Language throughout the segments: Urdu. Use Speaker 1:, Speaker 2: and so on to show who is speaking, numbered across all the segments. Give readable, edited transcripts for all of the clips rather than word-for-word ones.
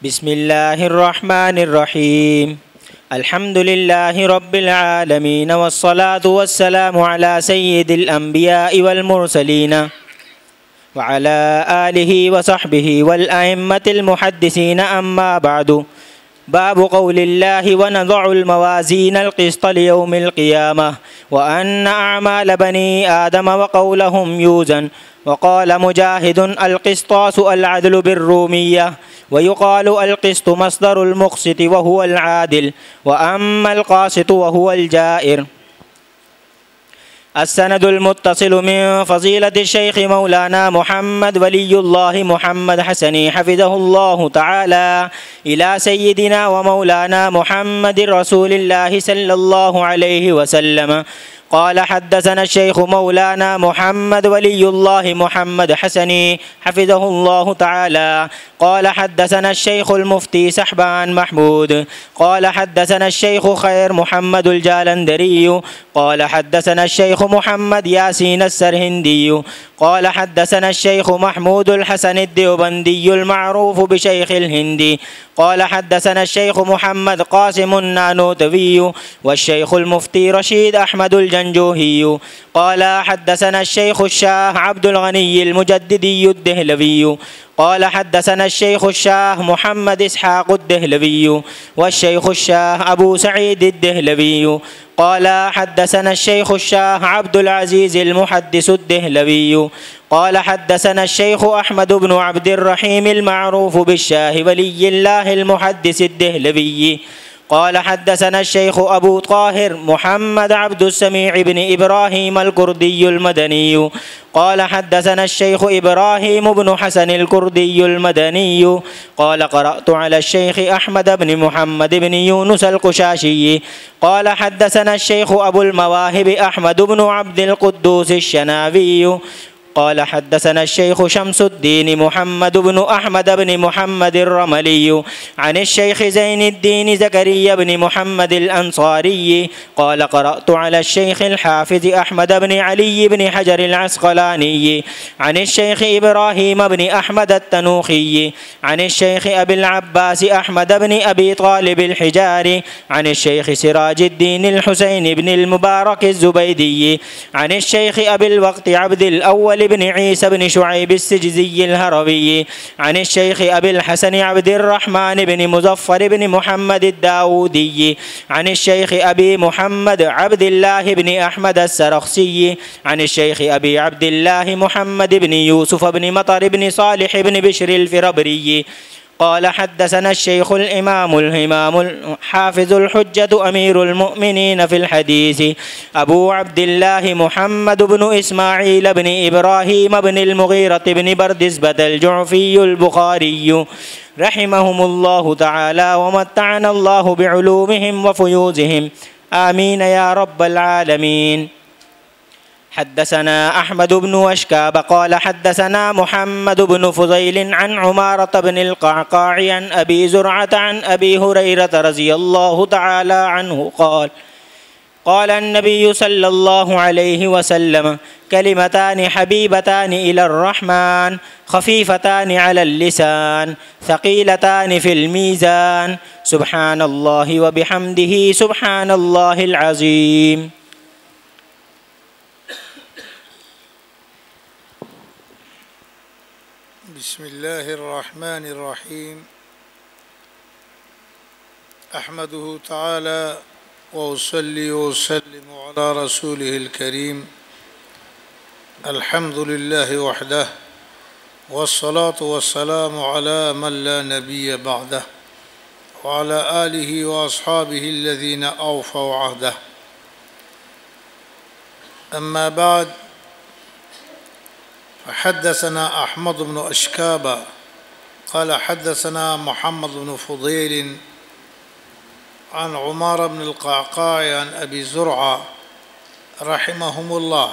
Speaker 1: بسم الله الرحمن الرحيم. الحمد لله رب العالمين، والصلاة والسلام على سيد الأنبياء والمرسلين وعلى آله وصحبه والأئمة المحدثين. أما بعد. باب قول الله: ونضع الموازين القسط ليوم القيامة وأن أعمال بني آدم وقولهم يوزن. وقال مجاهد: القسطاس العدل بالرومية، ويقال القسط مصدر المقسط وهو العادل، وأما القاسط وهو الجائر. السند المتصل من فضيلة الشيخ مولانا محمد ولي الله محمد حسني حفظه الله تعالى إلى سيدنا ومولانا محمد رسول الله صلى الله عليه وسلم قال: حدثنا الشيخ مولانا محمد ولي الله محمد حسني حفظه الله تعالى قال: حدثنا الشيخ المفتي سحبان محمود قال: حدثنا الشيخ خير محمد الجالندري قال: حدثنا الشيخ محمد ياسين السرهندي قال: حدثنا الشيخ محمود الحسن الديوبندي المعروف بشيخ الهندي قال: حدثنا الشيخ محمد قاسم النانوتوي والشيخ المفتي رشيد أحمد الجنجوهي قال: حدثنا الشيخ الشاه عبد الغني المجددي الدهلوي قال: حدثنا الشيخ الشاه محمد إسحاق الدهلوي والشيخ الشاه أبو سعيد الدهلوي قال: حدثنا الشيخ الشاه عبد العزيز المحدث الدهلوي قال: حدثنا الشيخ أحمد بن عبد الرحيم المعروف بالشاه ولي الله المحدث الدهلوي قال: حدثنا الشيخ أبو طاهر محمد عبد السميع بن إبراهيم الكردي المدني قال: حدثنا الشيخ إبراهيم بن حسن الكردي المدني قال: قرأت على الشيخ أحمد بن محمد بن يونس القشاشي قال: حدثنا الشيخ أبو المواهب أحمد بن عبد القدوس الشناوي قال: حدثنا الشيخ شمس الدين محمد بن أحمد بن محمد الرملي عن الشيخ زين الدين زكريا بن محمد الأنصاري قال: قرأت على الشيخ الحافظ أحمد بن علي بن حجر العسقلاني عن الشيخ إبراهيم بن أحمد التنوخي عن الشيخ أبي العباس أحمد بن أبي طالب الحجاري عن الشيخ سراج الدين الحسين بن المبارك الزبيدي عن الشيخ أبي الوقت عبد الأول بن عيسى بن شعيب السجزي الهروي عن الشيخ أبي الحسن عبد الرحمن بن مظفر بن محمد الداودي عن الشيخ أبي محمد عبد الله بن أحمد السرخسي عن الشيخ أبي عبد الله محمد بن يوسف بن مطر بن صالح بن بشر الفربري قال: حدثنا الشيخ الإمام الهمام الحافظ الحجة أمير المؤمنين في الحديث أبو عبد الله محمد بن إسماعيل بن إبراهيم بن المغيرة بن بردزبة الجعفي البخاري رحمهم الله تعالى، ومتعنا الله بعلومهم وفيوزهم، آمين يا رب العالمين. حدثنا أحمد بن وشكاب قال: حدثنا محمد بن فضيل عن عمارة بن القعقاع عن أبي زرعة عن أبي هريرة رضي الله تعالى عنه قال: قال النبي صلى الله عليه وسلم: كلمتان حبيبتان إلى الرحمن خفيفتان على اللسان ثقيلتان في الميزان، سبحان الله وبحمده سبحان الله العظيم.
Speaker 2: بسم الله الرحمن الرحيم. أحمده تعالى وأصلي وأسلم على رسوله الكريم. الحمد لله وحده، والصلاة والسلام على من لا نبي بعده، وعلى آله وأصحابه الذين أوفوا عهده. أما بعد، فحدثنا أحمد بن أشكاب قال: حدثنا محمد بن فضيل عن عمار بن القعقاع عن أبي زرعة رحمهم الله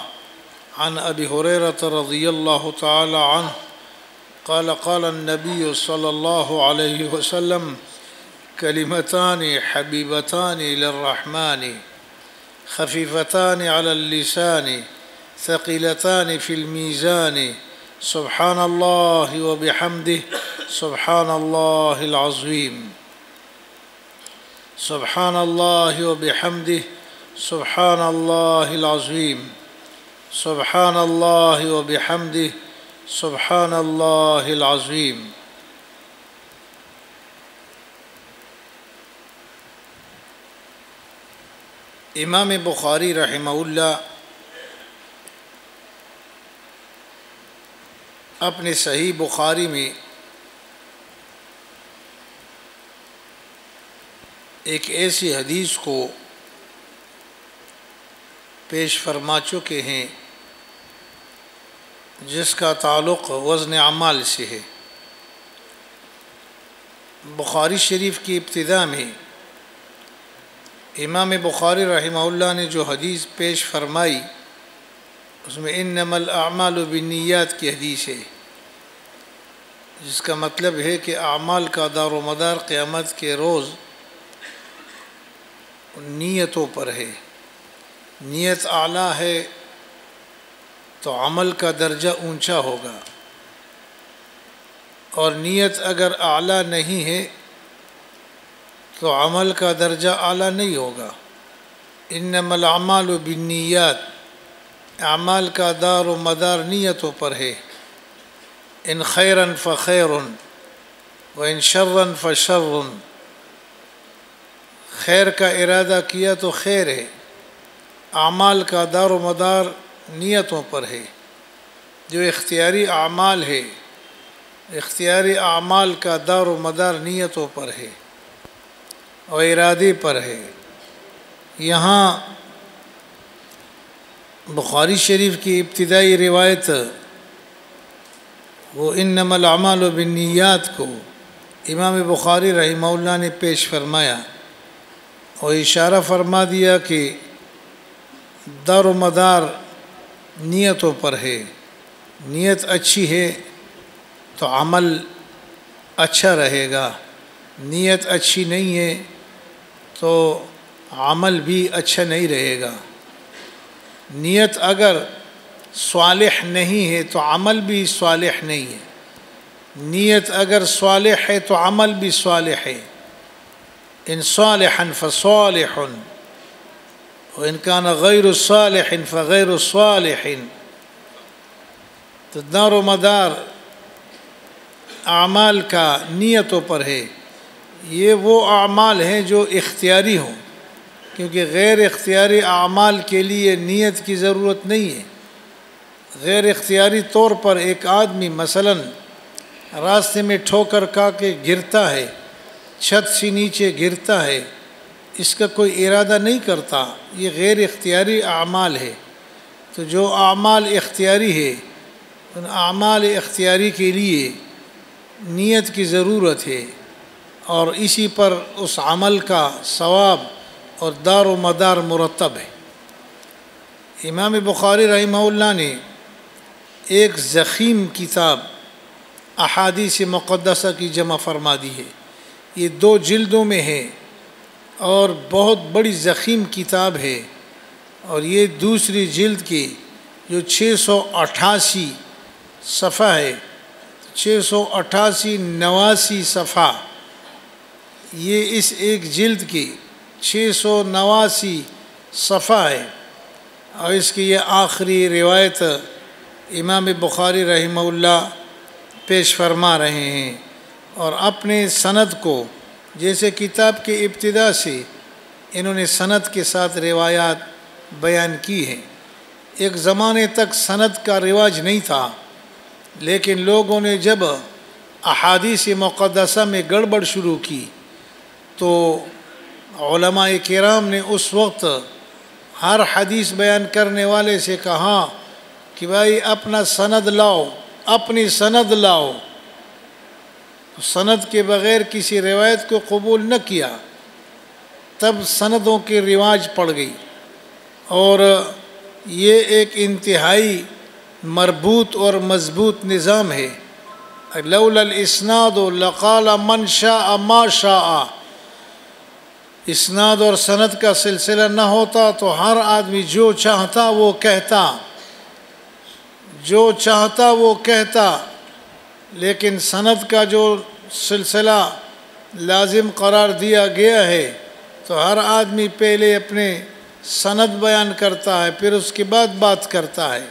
Speaker 2: عن أبي هريرة رضي الله تعالى عنه قال: قال النبي صلى الله عليه وسلم: كلمتان حبيبتان إلى الرحمن خفيفتان على اللسان ثقيلتان في الميزان، سبحان الله وبحمده سبحان اللہ العظیم سبحان اللہ وبحمدہ سبحان اللہ العظیم سبحان اللہ وبحمدہ سبحان اللہ العظیم۔ امام بخاری رحمہ اللہ اپنے صحیح بخاری میں ایک ایسی حدیث کو پیش فرما چکے ہیں جس کا تعلق وزن اعمال سے ہے۔ بخاری شریف کی ابتدا میں امام بخاری رحمہ اللہ نے جو حدیث پیش فرمائی اس میں انما الاعمال بالنیات کی حدیث ہے، جس کا مطلب ہے کہ اعمال کا دار و مدار قیامت کے روز نیتوں پر ہے۔ نیت اعلیٰ ہے تو عمل کا درجہ اونچا ہوگا، اور نیت اگر اعلیٰ نہیں ہے تو عمل کا درجہ اعلیٰ نہیں ہوگا۔ انما الاعمال بالنیات، اعمال کا دار و مدار نیتوں پر ہے۔ ان خیرا فخیر وان شرا فشر، خیر کا ارادہ کیا تو خیر ہے، اعمال کا دار و مدار نیتوں پر ہے۔ جو اختیاری اعمال ہے، اختیاری اعمال کا دار و مدار نیتوں پر ہے اور ارادے پر ہے۔ یہاں بخاری شریف کی ابتدائی روایت وہ انما الاعمال بالنیات کو امام بخاری رحمہ اللہ نے پیش فرمایا اور اشارہ فرما دیا کہ دار و مدار نیتوں پر ہے۔ نیت اچھی ہے تو عمل اچھا رہے گا، نیت اچھی نہیں ہے تو عمل بھی اچھا نہیں رہے گا۔ نیت اگر صالح نہیں ہے تو عمل بھی صالح نہیں ہے، نیت اگر صالح ہے تو عمل بھی صالح ہے۔ ان صالحا فصالح وان کان غیر صالح فغیر صالح، تو دار و مدار اعمال کا نیتوں پر ہے۔ یہ وہ اعمال ہیں جو اختیاری ہوں، کیونکہ غیر اختیاری اعمال کے لیے نیت کی ضرورت نہیں ہے۔ غیر اختیاری طور پر ایک آدمی مثلا راستے میں ٹھوکر کھا کے گرتا ہے، چھت سے نیچے گرتا ہے، اس کا کوئی ارادہ نہیں کرتا، یہ غیر اختیاری اعمال ہے۔ تو جو اعمال اختیاری ہے ان اعمال اختیاری کے لیے نیت کی ضرورت ہے، اور اسی پر اس عمل کا ثواب اور دار و مدار مرتب ہے۔ امام بخاری رحمہ اللہ نے ایک ضخیم کتاب احادیث مقدسہ کی جمع فرما دی ہے، یہ 2 جلدوں میں ہے اور بہت بڑی ضخیم کتاب ہے، اور یہ دوسری جلد کی جو 688 صفحہ ہے، 688 89 صفحہ، یہ اس ایک جلد کی 689 صفحہ ہے، اور اس کی یہ آخری روایت امام بخاری رحمہ اللہ پیش فرما رہے ہیں، اور اپنے سند کو جیسے کتاب کی ابتدا سے انہوں نے سند کے ساتھ روایات بیان کی ہیں۔ ایک زمانے تک سند کا رواج نہیں تھا، لیکن لوگوں نے جب احادیث مقدسہ میں گڑبڑ شروع کی تو علماء کرام نے اس وقت ہر حدیث بیان کرنے والے سے کہا کہ بھائی اپنا سند لاؤ، اپنی سند لاؤ۔ سند کے بغیر کسی روایت کو قبول نہ کیا، تب سندوں کے رواج پڑ گئی، اور یہ ایک انتہائی مربوط اور مضبوط نظام ہے۔ لولا الاسناد لقال من شاء ما شاء، اسناد اور سند کا سلسلہ نہ ہوتا تو ہر آدمی جو چاہتا وہ کہتا، جو چاہتا وہ کہتا، لیکن سند کا جو سلسلہ لازم قرار دیا گیا ہے تو ہر آدمی پہلے اپنے سند بیان کرتا ہے، پھر اس کے بعد بات کرتا ہے۔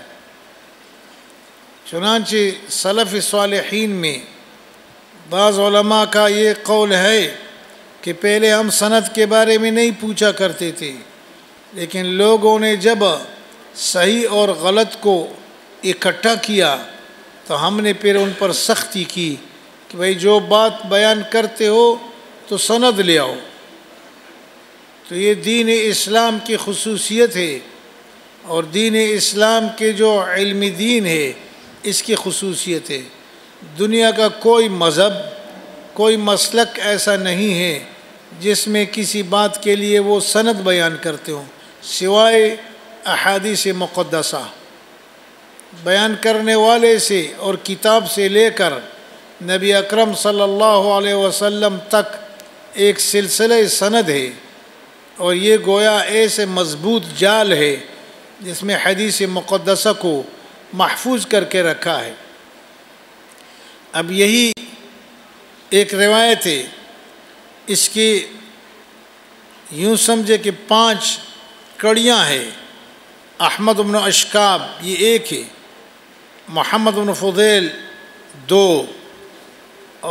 Speaker 2: چنانچہ سلف صالحین میں بعض علماء کا یہ قول ہے کہ پہلے ہم سند کے بارے میں نہیں پوچھا کرتے تھے، لیکن لوگوں نے جب صحیح اور غلط کو اکٹھا کیا تو ہم نے پھر ان پر سختی کی کہ بھئی جو بات بیان کرتے ہو تو سند لے آؤ۔ تو یہ دین اسلام کی خصوصیت ہے، اور دین اسلام کے جو علمی دین ہے اس کی خصوصیت ہے۔ دنیا کا کوئی مذہب، کوئی مسلک ایسا نہیں ہے جس میں کسی بات کے لیے وہ سند بیان کرتے ہوں سوائے احادیث مقدسہ۔ بیان کرنے والے سے اور کتاب سے لے کر نبی اکرم صلی اللہ علیہ وسلم تک ایک سلسلہ سند ہے، اور یہ گویا ایسے مضبوط جال ہے جس میں حدیث مقدسہ کو محفوظ کر کے رکھا ہے۔ اب یہی ایک روایت ہے، اس کی یوں سمجھے کہ 5 کڑیاں ہیں۔ احمد بن اشکاب یہ ایک ہے، محمد بن فضیل 2،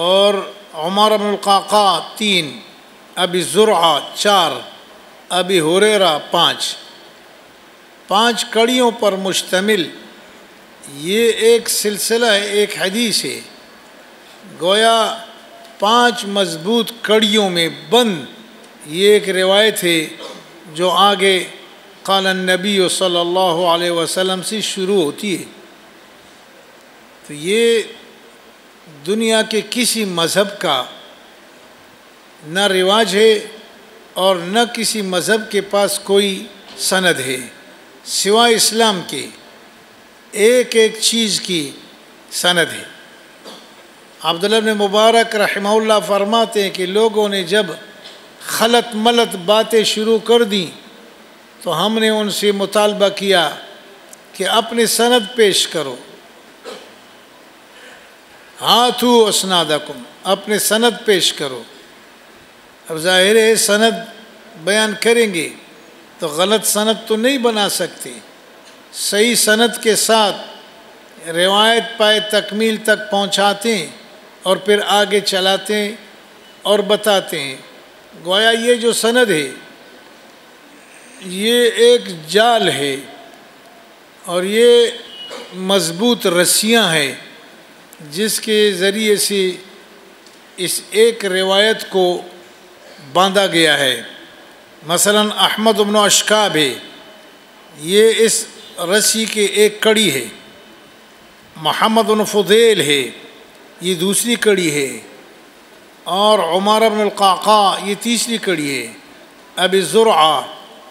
Speaker 2: اور عمر بن القعقاع 3، ابی زرعہ 4، ابی ہریرہ 5۔ 5 کڑیوں پر مشتمل یہ ایک سلسلہ ہے، ایک حدیث ہے، گویا 5 مضبوط کڑیوں میں بند یہ ایک روایت ہے جو آگے قال النبی صلی اللہ علیہ وسلم سے شروع ہوتی ہے۔ تو یہ دنیا کے کسی مذہب کا نہ رواج ہے اور نہ کسی مذہب کے پاس کوئی سند ہے سوائے اسلام کے۔ ایک ایک چیز کی سند ہے۔ عبداللہ بن مبارک رحمہ اللہ فرماتے ہیں کہ لوگوں نے جب خلط ملط باتیں شروع کر دیں تو ہم نے ان سے مطالبہ کیا کہ اپنے سند پیش کرو، ہاتھو اسنادکم، اپنے سند پیش کرو۔ اب ظاہر ہے سند بیان کریں گے تو غلط سند تو نہیں بنا سکتے، صحیح سند کے ساتھ روایت پائے تکمیل تک پہنچاتے ہیں اور پھر آگے چلاتے ہیں اور بتاتے ہیں۔ گویا یہ جو سند ہے یہ ایک جال ہے، اور یہ مضبوط رسیاں ہیں جس کے ذریعے سے اس ایک روایت کو باندھا گیا ہے۔ مثلا احمد بن اشکاب ہے، یہ اس رسی کے ایک کڑی ہے۔ محمد بن فضیل ہے، یہ دوسری کڑی ہے، اور عمر بن القعقاع یہ تیسری کڑی ہے، ابی زرعہ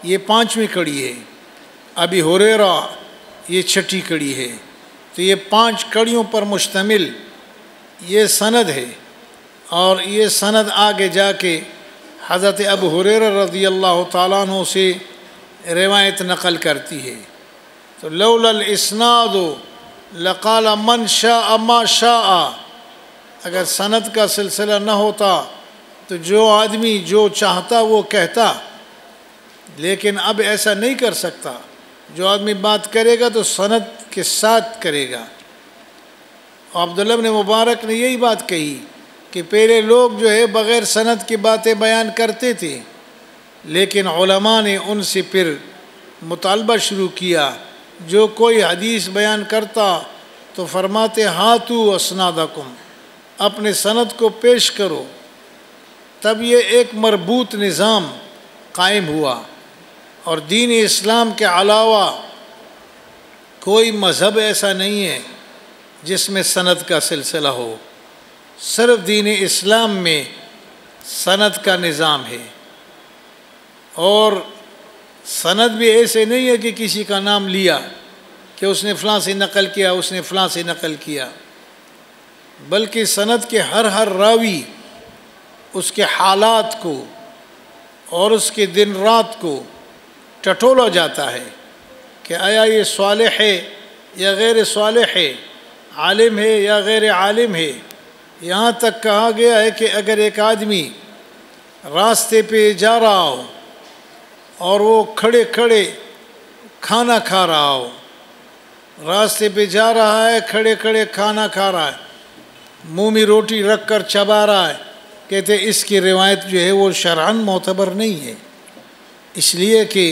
Speaker 2: یہ 5ویں کڑی ہے، ابی ہریرہ یہ 6ٹھی کڑی ہے۔ تو یہ 5 کڑیوں پر مشتمل یہ سند ہے، اور یہ سند آگے جا کے حضرت ابو ہریرہ رضی اللہ تعالیٰ عنہ سے روایت نقل کرتی ہے۔ تو لولا الاسناد لقال من شاء ما شاء، اگر سند کا سلسلہ نہ ہوتا تو جو آدمی جو چاہتا وہ کہتا، لیکن اب ایسا نہیں کر سکتا۔ جو آدمی بات کرے گا تو سند کے ساتھ کرے گا۔ عبداللہ بن مبارک نے یہی بات کہی کہ پہلے لوگ جو ہے بغیر سند کی باتیں بیان کرتے تھے، لیکن علماء نے ان سے پھر مطالبہ شروع کیا، جو کوئی حدیث بیان کرتا تو فرماتے ہاتھو اسنادکم، اپنے سند کو پیش کرو۔ تب یہ ایک مربوط نظام قائم ہوا، اور دین اسلام کے علاوہ کوئی مذہب ایسا نہیں ہے جس میں سند کا سلسلہ ہو۔ صرف دین اسلام میں سند کا نظام ہے، اور سند بھی ایسے نہیں ہے کہ کسی کا نام لیا کہ اس نے فلاں سے نقل کیا، اس نے فلاں سے نقل کیا، بلکہ سند کے ہر راوی اس کے حالات کو اور اس کے دن رات کو ٹٹولا جاتا ہے کہ آیا یہ صالح ہے یا غیر صالح ہے، عالم ہے یا غیر عالم ہے، یہاں تک کہا گیا ہے کہ اگر ایک آدمی راستے پہ جا رہا ہو اور وہ کھڑے کھڑے کھانا کھا رہا ہو، راستے پہ جا رہا ہے، کھڑے کھڑے کھانا کھا رہا ہے، منہ میں روٹی رکھ کر چبا رہا ہے، کہتے اس کی روایت جو ہے وہ شرعاً معتبر نہیں ہے، اس لیے کہ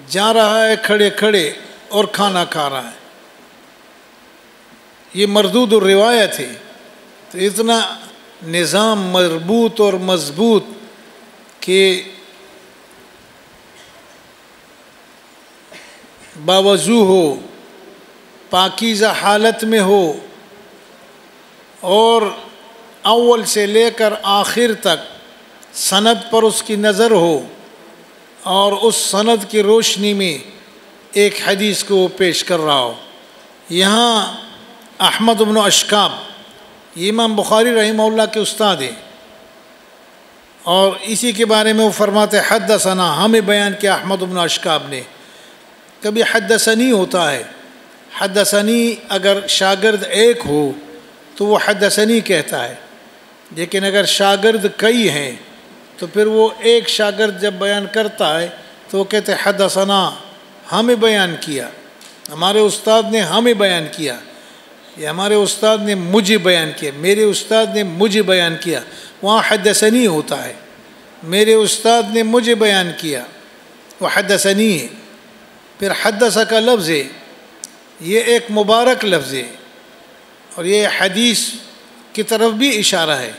Speaker 2: جا رہا ہے کھڑے کھڑے اور کھانا کھا رہا ہے، یہ مردود الروایت ہے۔ تو اتنا نظام مربوط اور مضبوط کہ باوضو ہو، پاکیزہ حالت میں ہو، اور اول سے لے کر آخر تک سند پر اس کی نظر ہو، اور اس سند کی روشنی میں ایک حدیث کو وہ پیش کر رہا ہو۔ یہاں احمد بن اشکاب، یہ امام بخاری رحمہ اللہ کے استاد ہیں، اور اسی کے بارے میں وہ فرماتے حدثنا، ہمیں بیان کیا احمد بن اشکاب نے۔ کبھی حدثنی ہوتا ہے، حدثنی اگر شاگرد ایک ہو تو وہ حدثنی کہتا ہے، لیکن اگر شاگرد کئی ہیں تو پھر وہ ایک شاگرد جب بیان کرتا ہے تو وہ کہتے حدثنا، ہمیں بیان کیا، ہمارے استاد نے ہمیں بیان کیا، یہ ہمارے استاد نے مجھے بیان کیا، میرے استاد نے مجھے بیان کیا۔ وہاں حدثنی ہوتا ہے، میرے استاد نے مجھے بیان کیا، وہ حدثنی ہے۔ پھر حدث کا لفظ ہے، یہ ایک مبارک لفظ ہے، اور یہ حدیث کی طرف بھی اشارہ ہے،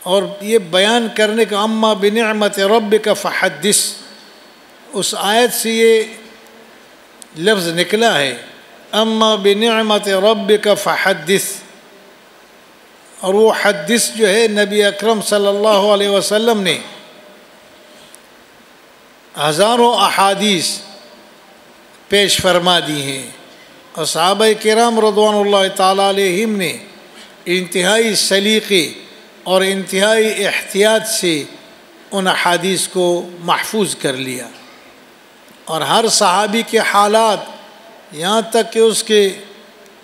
Speaker 2: اور یہ بیان کرنے کا اما بنعمت ربک فحدث، اس آیت سے یہ لفظ نکلا ہے، اما بنعمت ربک فحدث، اور وہ حدث جو ہے نبی اکرم صلی اللہ علیہ وسلم نے ہزاروں احادیث پیش فرما دی ہیں، اور صحابہ کرام رضوان اللہ تعالیٰ علیہم نے انتہائی سلیقے اور انتہائی احتیاط سے ان احادیث کو محفوظ کر لیا، اور ہر صحابی کے حالات، یہاں تک کہ اس کے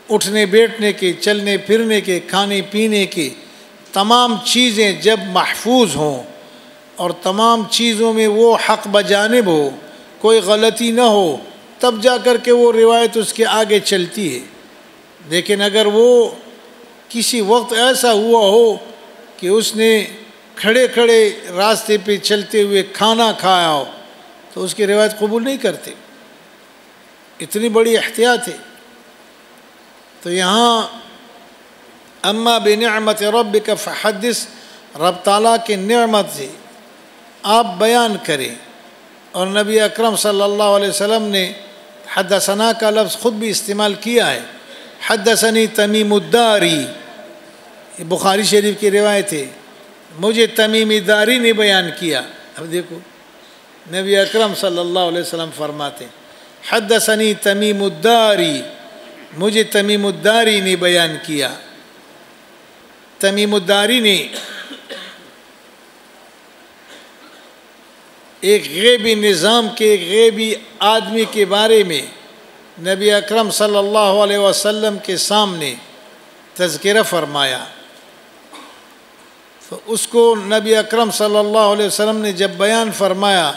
Speaker 2: اٹھنے بیٹھنے کے، چلنے پھرنے کے، کھانے پینے کے تمام چیزیں جب محفوظ ہوں اور تمام چیزوں میں وہ حق بجانب ہو، کوئی غلطی نہ ہو، تب جا کر کے وہ روایت اس کے آگے چلتی ہے۔ لیکن اگر وہ کسی وقت ایسا ہوا ہو کہ اس نے کھڑے کھڑے راستے پہ چلتے ہوئے کھانا کھایا ہو تو اس کی روایت قبول نہیں کرتے، اتنی بڑی احتیاط ہے۔ تو یہاں اما بنعمت ربک فحدث، رب تعالیٰ کی نعمت سے آپ بیان کریں، اور نبی اکرم صلی اللہ علیہ وسلم نے حدثنا کا لفظ خود بھی استعمال کیا ہے، حدثنی تمیم الداری، یہ بخاری شریف کی روایت ہے، مجھے تمیم داری نے بیان کیا۔ اب دیکھو نبی اکرم صلی اللہ علیہ وسلم فرماتے حدثنی تمیم الداری، مجھے تمیم الداری نے بیان کیا۔ تمیم الداری نے ایک غیبی نظام کے، ایک غیبی آدمی کے بارے میں نبی اکرم صلی اللہ علیہ وسلم کے سامنے تذکرہ فرمایا، تو اس کو نبی اکرم صلی اللہ علیہ وسلم نے جب بیان فرمایا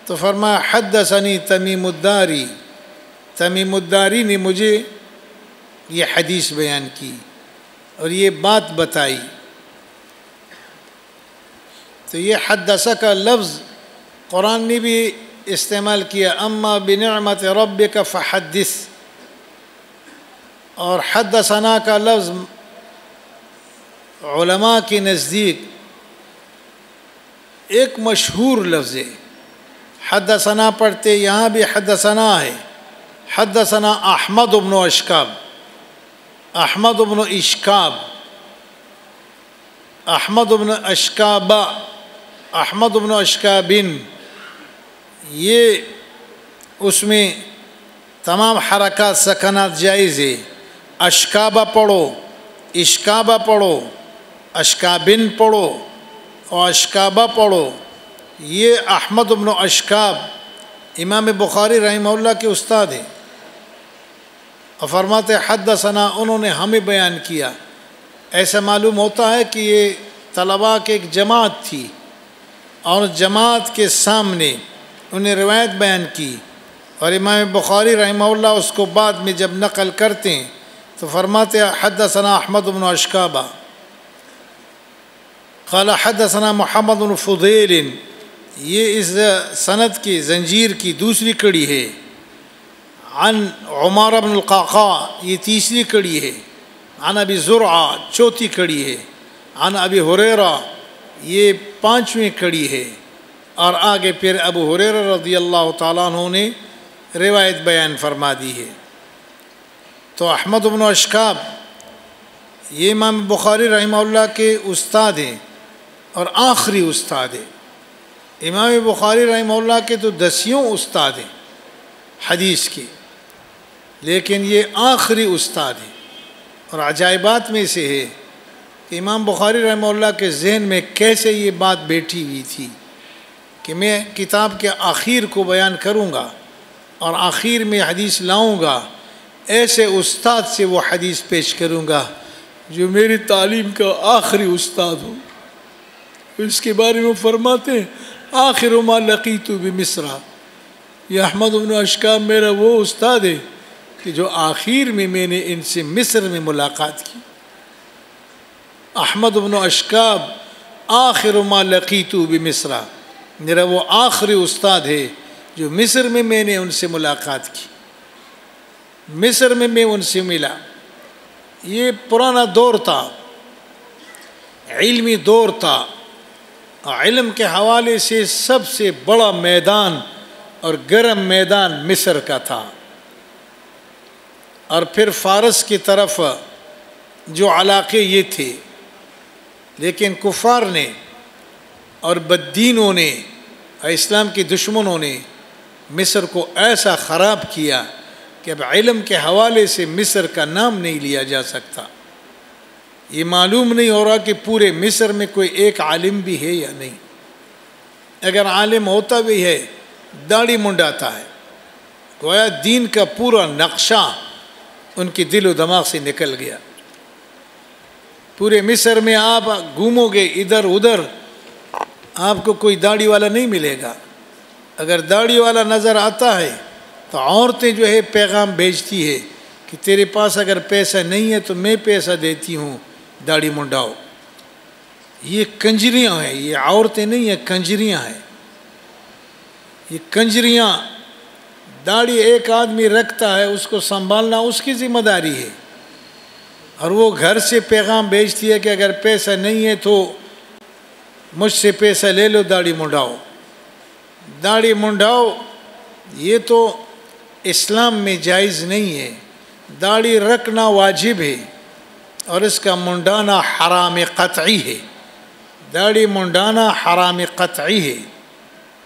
Speaker 2: تو فرمایا حدثنی تمیم الداری، تمیم الداری نے مجھے یہ حدیث بیان کی اور یہ بات بتائی۔ تو یہ حدث کا لفظ قرآن نے بھی استعمال کیا، اما بنعمت ربک فحدث، اور حدثنا کا لفظ علماء کے نزدیک ایک مشہور لفظ ہے۔ حدثنا پڑھتے یہاں بھی حدثنا ہے، حدثنا احمد بن اشکاب، احمد بن اشکاب، احمد بن اشکابہ، احمد بن اشکابن، یہ اس میں تمام حرکات سکنات جائز ہے، اشکابہ پڑھو، اشکابہ پڑھو، اشکابن پڑھو اور اشکابہ پڑھو۔ یہ احمد بن اشکاب امام بخاری رحمہ اللہ کے استاد ہیں، اور فرماتے حدثنا انہوں نے ہمیں بیان کیا. ایسا معلوم ہوتا ہے کہ یہ طلباء کی ایک جماعت تھی اور جماعت کے سامنے انہیں روایت بیان کی، اور امام بخاری رحمہ اللہ اس کو بعد میں جب نقل کرتے ہیں تو فرماتے حدثنا احمد بن اشکابہ قال حدثنا محمد بن فضیل. یہ اس سند کی زنجیر کی دوسری کڑی ہے. عن عمار بن القعقاع یہ تیسری کڑی ہے. عن ابی زرعہ چوتھی کڑی ہے. عن ابی ہریرہ یہ پانچویں کڑی ہے. اور آگے پھر ابو ہریرہ رضی اللہ تعالیٰ عنہ نے روایت بیان فرما دی ہے. تو احمد بن اشکاب یہ امام بخاری رحمہ اللہ کے استاد ہیں اور آخری استاد ہیں. امام بخاری رحمہ اللہ کے تو 10 استاد ہیں حدیث کے، لیکن یہ آخری استاد ہیں. اور عجائبات میں سے ہے کہ امام بخاری رحمہ اللہ کے ذہن میں کیسے یہ بات بیٹھی ہوئی تھی کہ میں کتاب کے آخر کو بیان کروں گا اور آخر میں حدیث لاؤں گا، ایسے استاد سے وہ حدیث پیش کروں گا جو میری تعلیم کا آخری استاد ہو. اس کے بارے میں فرماتے ہیں آخر ما لقیت بمصر، یہ احمد بن اشکاب میرا وہ استاد ہے کہ جو آخر میں نے ان سے مصر میں ملاقات کی. احمد بن اشکاب آخر ما لقیت بمصر، میرا وہ آخری استاد ہے جو مصر میں نے ان سے ملاقات کی، مصر میں ان سے ملا. یہ پرانا دور تھا، علمی دور تھا. علم کے حوالے سے سب سے بڑا میدان اور گرم میدان مصر کا تھا. اور پھر فارس کی طرف جو علاقے یہ تھے، لیکن کفار نے اور بددینوں نے اور اسلام کے دشمنوں نے مصر کو ایسا خراب کیا کہ اب علم کے حوالے سے مصر کا نام نہیں لیا جا سکتا. یہ معلوم نہیں ہو رہا کہ پورے مصر میں کوئی ایک عالم بھی ہے یا نہیں. اگر عالم ہوتا بھی ہے داڑھی منڈاتا ہے. گویا دین کا پورا نقشہ ان کے دل و دماغ سے نکل گیا. پورے مصر میں آپ گھومو گے ادھر ادھر، آپ کو کوئی داڑھی والا نہیں ملے گا. اگر داڑھی والا نظر آتا ہے تو عورتیں جو ہے پیغام بھیجتی ہے کہ تیرے پاس اگر پیسہ نہیں ہے تو میں پیسہ دیتی ہوں، داڑھی منڈاؤ. یہ کنجریاں ہیں، یہ عورتیں نہیں ہیں، کنجریاں ہیں. یہ کنجریاں، داڑھی ایک آدمی رکھتا ہے، اس کو سنبھالنا اس کی ذمہ داری ہے. اور وہ گھر سے پیغام بھیجتی ہے کہ اگر پیسہ نہیں ہے تو مجھ سے پیسہ لے لو، داڑھی منڈاؤ. داڑھی منڈاؤ یہ تو اسلام میں جائز نہیں ہے. داڑھی رکھنا واجب ہے اور اس کا منڈانا حرام قطعی ہے. داڑھی منڈانا حرام قطعی ہے،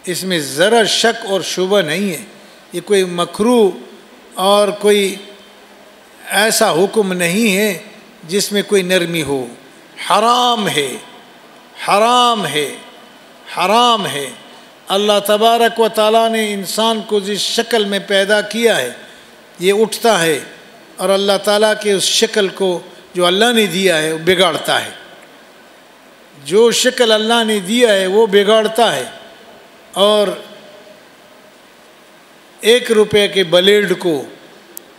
Speaker 2: اس میں ذرا شک اور شبہ نہیں ہے. یہ کوئی مکروہ اور کوئی ایسا حکم نہیں ہے جس میں کوئی نرمی ہو. حرام ہے، حرام ہے، حرام ہے. اللہ تبارک و تعالیٰ نے انسان کو جس شکل میں پیدا کیا ہے یہ اٹھتا ہے اور اللہ تعالیٰ کے اس شکل کو جو اللہ نے دیا ہے وہ بگاڑتا ہے. جو شکل اللہ نے دیا ہے وہ بگاڑتا ہے اور 1 روپے کے بلیڈ کو،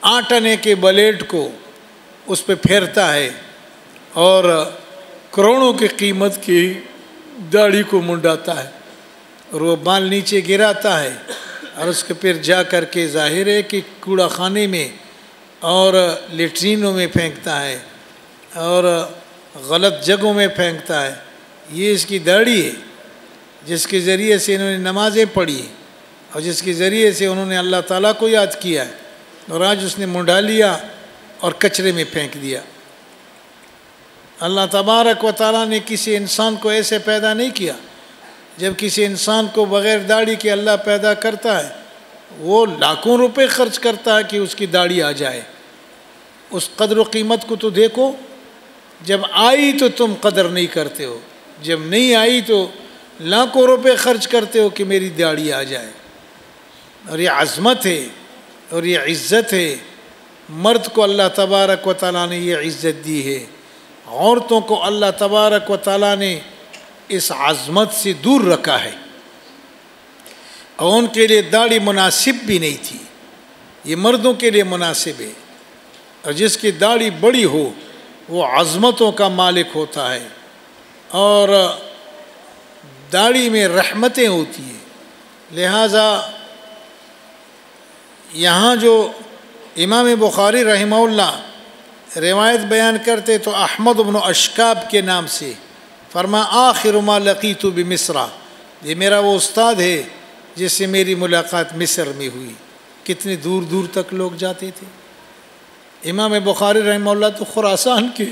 Speaker 2: 8 آنے کے بلیڈ کو اس پہ پھیرتا ہے اور کروڑوں کی قیمت کی داڑھی کو منڈاتا ہے اور وہ بال نیچے گراتا ہے اور اس کے پھر جا کر کے ظاہر ہے کہ کوڑا خانے میں اور لیٹرینوں میں پھینکتا ہے اور غلط جگہوں میں پھینکتا ہے. یہ اس کی داڑھی ہے جس کے ذریعے سے انہوں نے نمازیں پڑھی اور جس کے ذریعے سے انہوں نے اللہ تعالیٰ کو یاد کیا ہے، اور آج اس نے منڈا لیا اور کچرے میں پھینک دیا. اللہ تبارک و تعالیٰ نے کسی انسان کو ایسے پیدا نہیں کیا. جب کسی انسان کو بغیر داڑھی کے اللہ پیدا کرتا ہے وہ لاکھوں روپے خرچ کرتا ہے کہ اس کی داڑھی آ جائے. اس قدر و قیمت کو تو دیکھو. جب آئی تو تم قدر نہیں کرتے ہو، جب نہیں آئی تو لاکھوں روپے خرچ کرتے ہو کہ میری داڑھی آ جائے. اور یہ عظمت ہے اور یہ عزت ہے. مرد کو اللہ تبارک و تعالیٰ نے یہ عزت دی ہے، عورتوں کو اللہ تبارک و تعالیٰ نے اس عظمت سے دور رکھا ہے، اور ان کے لیے داڑھی مناسب بھی نہیں تھی، یہ مردوں کے لیے مناسب ہے، اور جس کی داڑھی بڑی ہو وہ عظمتوں کا مالک ہوتا ہے، اور داڑھی میں رحمتیں ہوتی ہیں۔ لہٰذا یہاں جو امام بخاری رحمہ اللہ روایت بیان کرتے تو احمد بن اشکاب کے نام سے، فرما آخر ما لقیت بمصر، یہ میرا وہ استاد ہے جس سے میری ملاقات مصر میں ہوئی۔ کتنے دور دور تک لوگ جاتے تھے۔ امام بخاری رحمہ اللہ تو خراسان کے،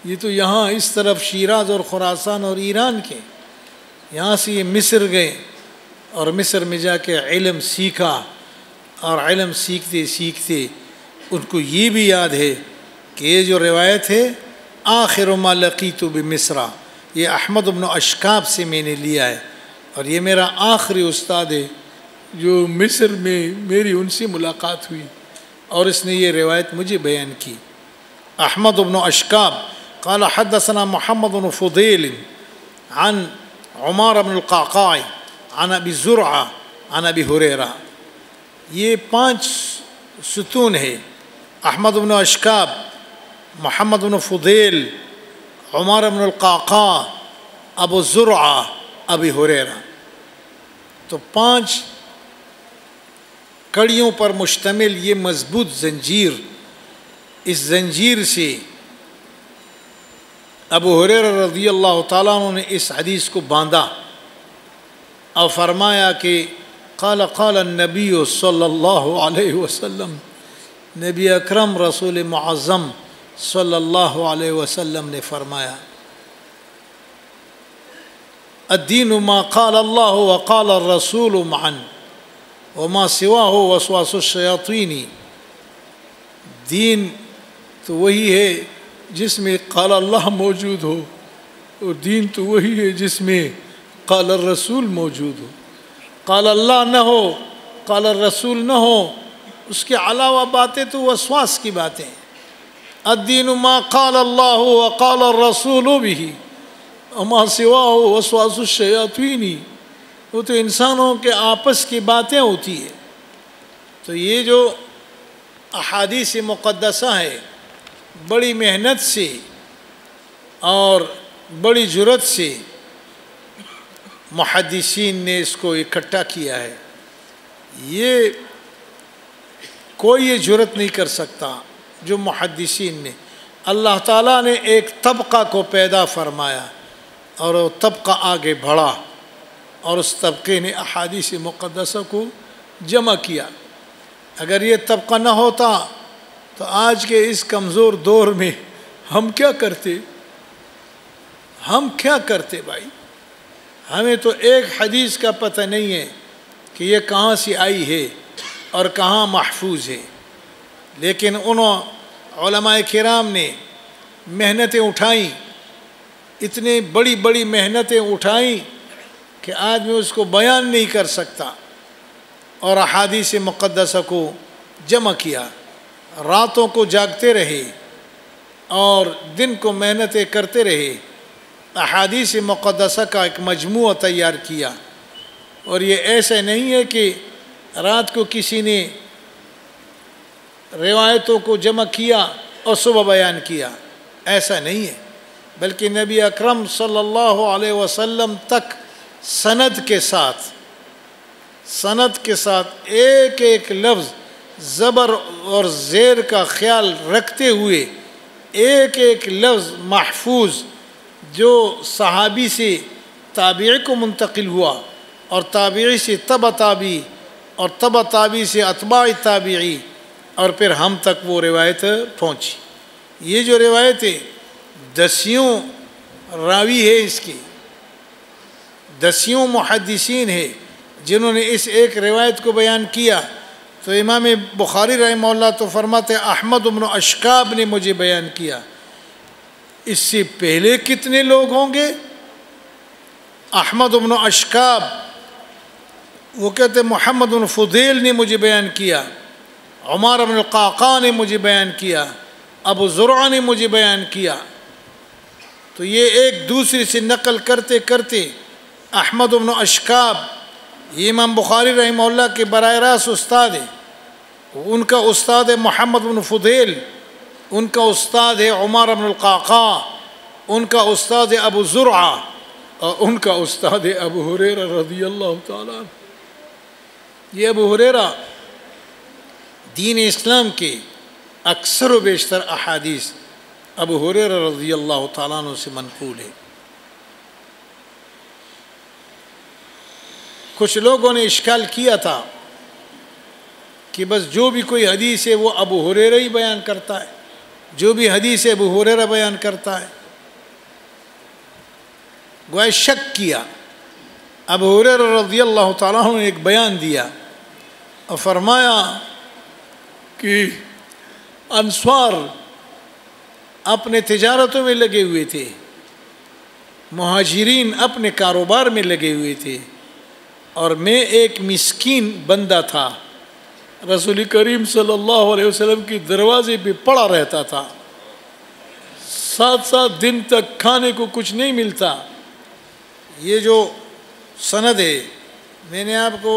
Speaker 2: یہ تو یہاں اس طرف شیراز اور خراسان اور ایران کے، یہاں سے یہ مصر گئے اور مصر میں جا کے علم سیکھا، اور علم سیکھتے سیکھتے ان کو یہ بھی یاد ہے کہ یہ جو روایت ہے آخر ما لقیت بمصر، یہ احمد بن اشکاب سے میں نے لیا ہے، اور یہ میرا آخری استاد ہے جو مصر میں میری ان سے ملاقات ہوئی، اور اس نے یہ روایت مجھے بیان کی۔ احمد بن اشکاب قال حدثنا محمد بن فضیل عن عمار بن القعقاع عن ابی زرعہ عن ابی ہریرہ۔ یہ 5 ستون ہے، احمد بن اشکاب، محمد بن فضیل، عمار بن القعقاع، ابو زرعہ، ابی ہریرہ، تو 5 کڑیوں پر مشتمل یہ مضبوط زنجیر، اس زنجیر سے ابو ہریرہ رضی اللہ تعالیٰ عنہ نے اس حدیث کو باندھا اور فرمایا کہ قال قال النبی صلی اللہ علیہ وسلم، نبی اکرم رسول معظم صلی اللہ علیہ وسلم نے فرمایا الدین ما قال اللہ وقال الرسول معا وما سواہ وسواس الشیاطین، دین تو وہی ہے جس میں قال اللہ موجود ہو، اور دین تو وہی ہے جس میں قال الرسول موجود ہو۔ قال اللہ نہ ہو، قال الرسول نہ ہو، اس کے علاوہ باتیں تو وسواس کی باتیں ہیں۔ الدین ما قال اللہ وقال الرسول به وما سواہ وسواس الشیاطین، وہ تو انسانوں کے آپس کی باتیں ہوتی ہیں۔ تو یہ جو احادیث مقدسہ ہے، بڑی محنت سے اور بڑی جرأت سے محدثین نے اس کو اکٹھا کیا ہے۔ یہ کوئی یہ جرأت نہیں کر سکتا جو محدثین نے، اللہ تعالیٰ نے ایک طبقہ کو پیدا فرمایا اور وہ طبقہ آگے بڑھا، اور اس طبقے نے احادیث مقدسہ کو جمع کیا۔ اگر یہ طبقہ نہ ہوتا تو آج کے اس کمزور دور میں ہم کیا کرتے؟ ہم کیا کرتے بھائی؟ ہمیں تو ایک حدیث کا پتہ نہیں ہے کہ یہ کہاں سے آئی ہے اور کہاں محفوظ ہے، لیکن انہوں علماء کرام نے محنتیں اٹھائیں، اتنی بڑی بڑی محنتیں اٹھائیں کہ آدمی اس کو بیان نہیں کر سکتا، اور احادیث مقدسہ کو جمع کیا، راتوں کو جاگتے رہے اور دن کو محنتیں کرتے رہے، احادیث مقدسہ کا ایک مجموعہ تیار کیا۔ اور یہ ایسا نہیں ہے کہ رات کو کسی نے روایتوں کو جمع کیا اور صبح بیان کیا، ایسا نہیں ہے، بلکہ نبی اکرم صلی اللہ علیہ وسلم تک سند کے ساتھ ایک ایک لفظ زبر اور زیر کا خیال رکھتے ہوئے ایک ایک لفظ محفوظ جو صحابی سے تابعی کو منتقل ہوا، اور تابعی سے تبع تابعی، اور تبع تابعی سے اتباع تابعی، اور پھر ہم تک وہ روایت پہنچی۔ یہ جو روایت ہے 10 راوی ہے، اس کی 10 محدثین ہے جنہوں نے اس ایک روایت کو بیان کیا۔ تو امام بخاری رحمہ اللہ تو فرماتے احمد بن اشکاب نے مجھے بیان کیا، اس سے پہلے کتنے لوگ ہوں گے؟ احمد بن اشکاب، وہ کہتے محمد بن فضیل نے مجھے بیان کیا، عمار بن القعقاع نے مجھے بیان کیا، ابو زرعہ نے مجھے بیان کیا۔ تو یہ ایک دوسرے سے نقل کرتے کرتے احمد بن اشکاب، یہ امام بخاری رحمہ اللہ کے براہ راست استاد ہے، ان کا استاد ہے محمد بن فضیل، ان کا استاد ہے عمار بن القعقاع، ان کا استاد ہے ابو زرعہ، اور ان کا استاد ہے ابو ہریرہ رضی اللہ تعالیٰ عنہ۔ یہ ابو ہریرہ دین اسلام کے اکثر و بیشتر احادیث ابو ہریرہ رضی اللہ تعالیٰ عنہ سے منقول ہے۔ کچھ لوگوں نے اشکال کیا تھا کہ بس جو بھی کوئی حدیث ہے وہ ابو ہریرہ ہی بیان کرتا ہے، جو بھی حدیث ہے ابو ہریرہ بیان کرتا ہے۔ گویا شک کیا۔ ابو ہریرہ رضی اللہ تعالیٰ عنہ نے ایک بیان دیا اور فرمایا کہ انصار اپنے تجارتوں میں لگے ہوئے تھے، مہاجرین اپنے کاروبار میں لگے ہوئے تھے، اور میں ایک مسکین بندہ تھا، رسول کریم صلی اللہ علیہ وسلم کی دروازے پہ پڑا رہتا تھا، 7 دن تک کھانے کو کچھ نہیں ملتا۔ یہ جو سند ہے، میں نے آپ کو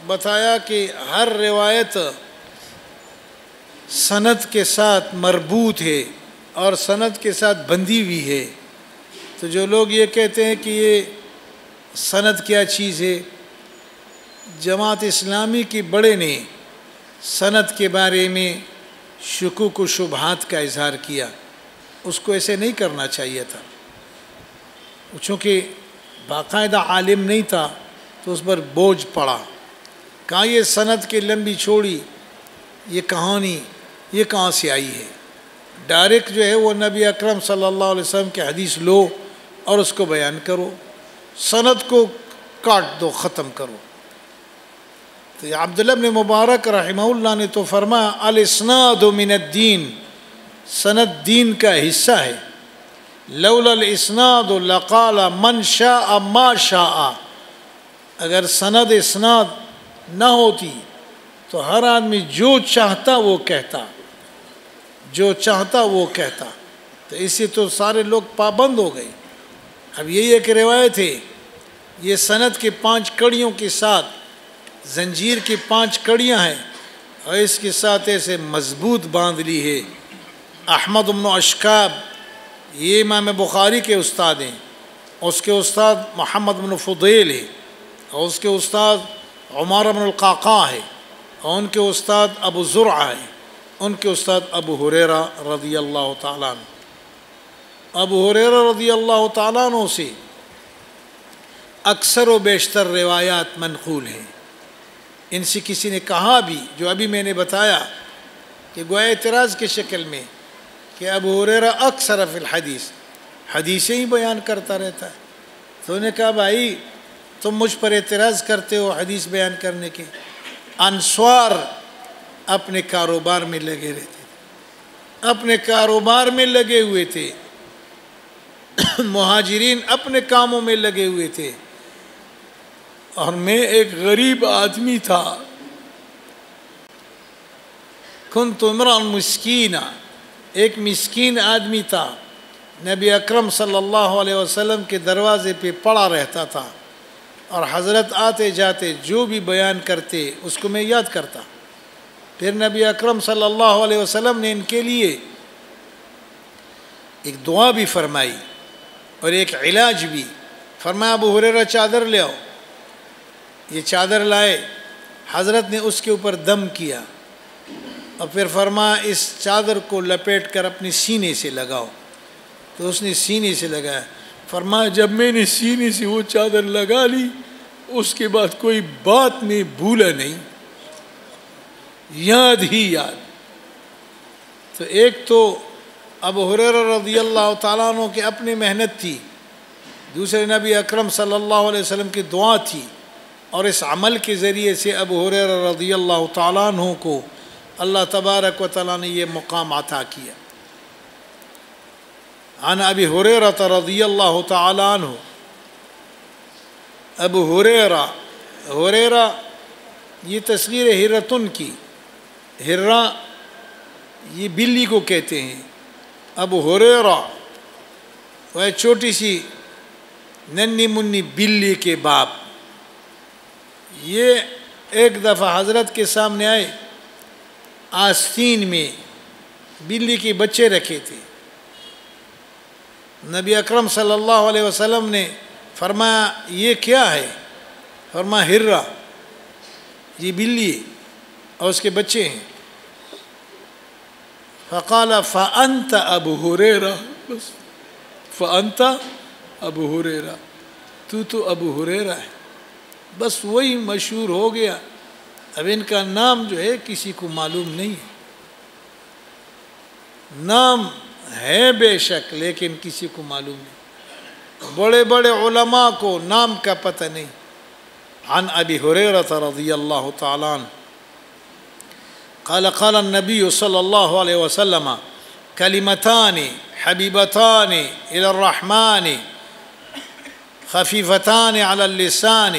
Speaker 2: بتایا کہ ہر روایت سند کے ساتھ مربوط ہے اور سند کے ساتھ بندھی ہوئی ہے۔ تو جو لوگ یہ کہتے ہیں کہ یہ سند کیا چیز ہے، جماعت اسلامی کی بڑے نے سند کے بارے میں شکوک و شبہات کا اظہار کیا، اس کو ایسے نہیں کرنا چاہیے تھا۔ چونکہ باقاعدہ عالم نہیں تھا تو اس پر بوجھ پڑا، کہاں یہ سند کی لمبی چوڑی یہ کہانی یہ کہاں سے آئی ہے؟ ڈائریکٹ جو ہے وہ نبی اکرم صلی اللہ علیہ وسلم کی حدیث لو اور اس کو بیان کرو، سند کو کاٹ دو، ختم کرو۔ تو یہ عبداللہ بن مبارک رحمہ اللہ نے تو فرمایا الاسناد من الدین، سند دین کا حصہ ہے۔ لولا الاسناد لقال من شاء ما شاء، اگر سند اسناد نہ ہوتی تو ہر آدمی جو چاہتا وہ کہتا، جو چاہتا وہ کہتا، تو اسی تو سارے لوگ پابند ہو گئے۔ اب یہی ایک روایت ہے، یہ سند کے 5 کڑیوں کے ساتھ، زنجیر کی 5 کڑیاں ہیں اور اس کے ساتھ ایسے مضبوط باندھ لی ہے۔ احمد بن اشکاب یہ امام بخاری کے استاد ہیں، اس کے استاد محمد بن فضیل ہے، اور اس کے استاد عمار بن القعقاع ہے، اور ان کے استاد ابو زرعہ ہے، ان کے استاد ابو ہریرہ رضی اللہ تعالیٰ عنہ۔ ابو ہریرہ رضی اللہ تعالیٰ عنہ سے اکثر و بیشتر روایات منقول ہیں۔ ان سے کسی نے کہا بھی، جو ابھی میں نے بتایا کہ گویا اعتراض کی شکل میں، کہ ابو ہریرہ اکثر فی الحدیث، حدیثیں ہی بیان کرتا رہتا ہے، تو انہوں نے کہا بھائی تم مجھ پر اعتراض کرتے ہو حدیث بیان کرنے کے۔ انصار اپنے کاروبار میں لگے رہتے تھے، اپنے کاروبار میں لگے ہوئے تھے، مہاجرین اپنے کاموں میں لگے ہوئے تھے، اور میں ایک غریب آدمی تھا۔ کنت امرأ مسکینا، ایک مسکین آدمی تھا، نبی اکرم صلی اللہ علیہ وسلم کے دروازے پہ پڑا رہتا تھا، اور حضرت آتے جاتے جو بھی بیان کرتے اس کو میں یاد کرتا۔ پھر نبی اکرم صلی اللہ علیہ وسلم نے ان کے لیے ایک دعا بھی فرمائی اور ایک علاج بھی فرمایا، ابو ہریرہ چادر لے آؤ۔ یہ چادر لائے، حضرت نے اس کے اوپر دم کیا اور پھر فرمایا اس چادر کو لپیٹ کر اپنے سینے سے لگاؤ۔ تو اس نے سینے سے لگایا، فرمایا جب میں نے سینے سے وہ چادر لگا لی اس کے بعد کوئی بات میں بھولا نہیں، یاد ہی یاد۔ تو ایک تو ابو ہریرہ رضی اللہ تعالیٰ عنہ کی اپنی محنت تھی، دوسرے نبی اکرم صلی اللہ علیہ وسلم کی دعا تھی، اور اس عمل کے ذریعے سے ابو ہریرہ رضی اللہ تعالیٰ عنہ کو اللہ تبارک و تعالیٰ نے یہ مقام عطا کیا۔ عن ابی ہریرہ رضی اللہ تعالیٰ عنہ، ابو ہریرہ یہ تصغیر ہرتن کی، ہرا یہ بلی کو کہتے ہیں. ابو ہریرہ وہ چھوٹی سی ننھی منی بلی کے باپ. یہ ایک دفعہ حضرت کے سامنے آئے، آستین میں بلی کے بچے رکھے تھے. نبی اکرم صلی اللہ علیہ وسلم نے فرمایا یہ کیا ہے؟ فرمایا ہرا، یہ بلی اور اس کے بچے ہیں. فقال فأنت ابو ہریرہ، بس فأنت ابو ہریرہ، تو ابو ہریرہ ہے. بس وہی مشہور ہو گیا. اب ان کا نام جو ہے کسی کو معلوم نہیں ہے. نام ہے بے شک لیکن کسی کو معلوم نہیں. بڑے بڑے علماء کو نام کا پتہ نہیں. عن ابی ہریرہ رضی اللہ تعالی عنہ قال قال النبی صلی اللہ علیہ وسلم کلمتان حبیبتان الی الرحمن خفیفتان علی اللسان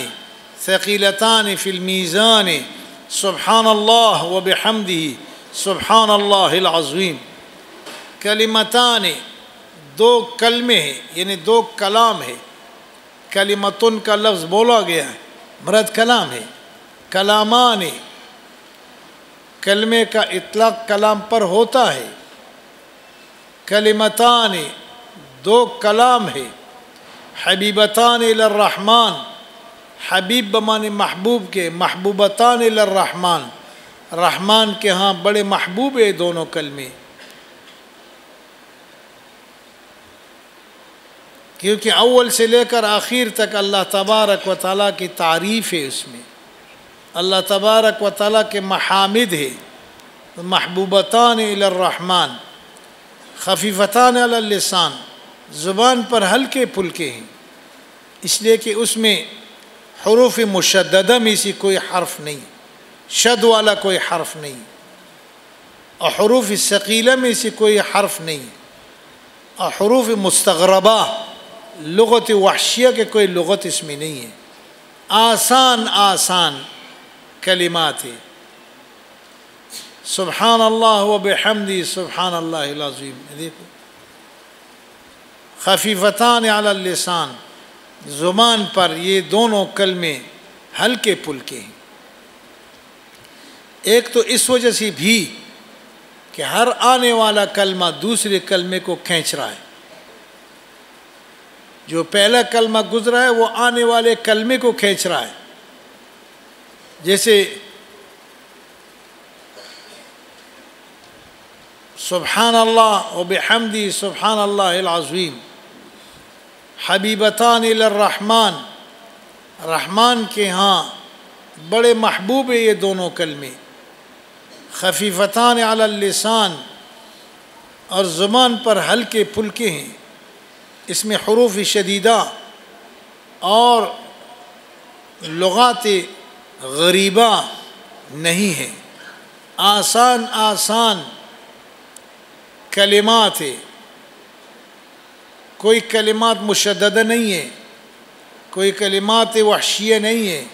Speaker 2: ثقیلتان فی المیزان سبحان اللہ وبحمدہ سبحان اللہ العظیم. کلمتان دو کلمے ہیں، یعنی دو کلام ہے. کلمتن کا لفظ بولا گیا ہے، مراد کلام ہے. کلامان کلمے کا اطلاق کلام پر ہوتا ہے. کلمتان دو کلام ہے. حبیبتان الی الرحمن، حبیب بمانے محبوب کے، محبوبتان الی الرحمن، رحمان کے ہاں بڑے محبوب ہے دونوں کلمے. کیونکہ اول سے لے کر آخر تک اللہ تبارک و تعالیٰ کی تعریف ہے. اس میں اللہ تبارک و تعالیٰ کے محامد ہے. محبوبتان الی الرحمن خفیفتان علی اللسان، زبان پر ہلکے پھلکے ہیں، اس لیے کہ اس میں حروف مشددہ میں سے کوئی حرف نہیں، شد والا کوئی حرف نہیں، اور حروف ثقیلہ میں سے کوئی حرف نہیں، اور حروف مستغربہ لغت وحشیہ کے کوئی لغت اس میں نہیں ہے. آسان آسان کلمات ہے. سبحان اللہ وبحمدہ سبحان اللہ العظیم. دیکھو خفیفتان علی اللسان، زبان پر یہ دونوں کلمے ہلکے پھلکے ہیں. ایک تو اس وجہ سے بھی کہ ہر آنے والا کلمہ دوسرے کلمے کو کھینچ رہا ہے. جو پہلا کلمہ گزرا ہے وہ آنے والے کلمے کو کھینچ رہا ہے. جیسے سبحان اللہ وبحمدہ سبحان اللہ العظیم. حبیبتان الی الرحمن، رحمان کے ہاں بڑے محبوب ہیں یہ دونوں کلمے. خفیفتان علی اللسان، اور زبان پر ہلکے پھلکے ہیں، اس میں حروف شدیدہ اور لغات غریبہ نہیں ہے. آسان آسان کلمات ہے. کوئی کلمات مشددہ نہیں ہے، کوئی کلمات وحشیہ نہیں ہے.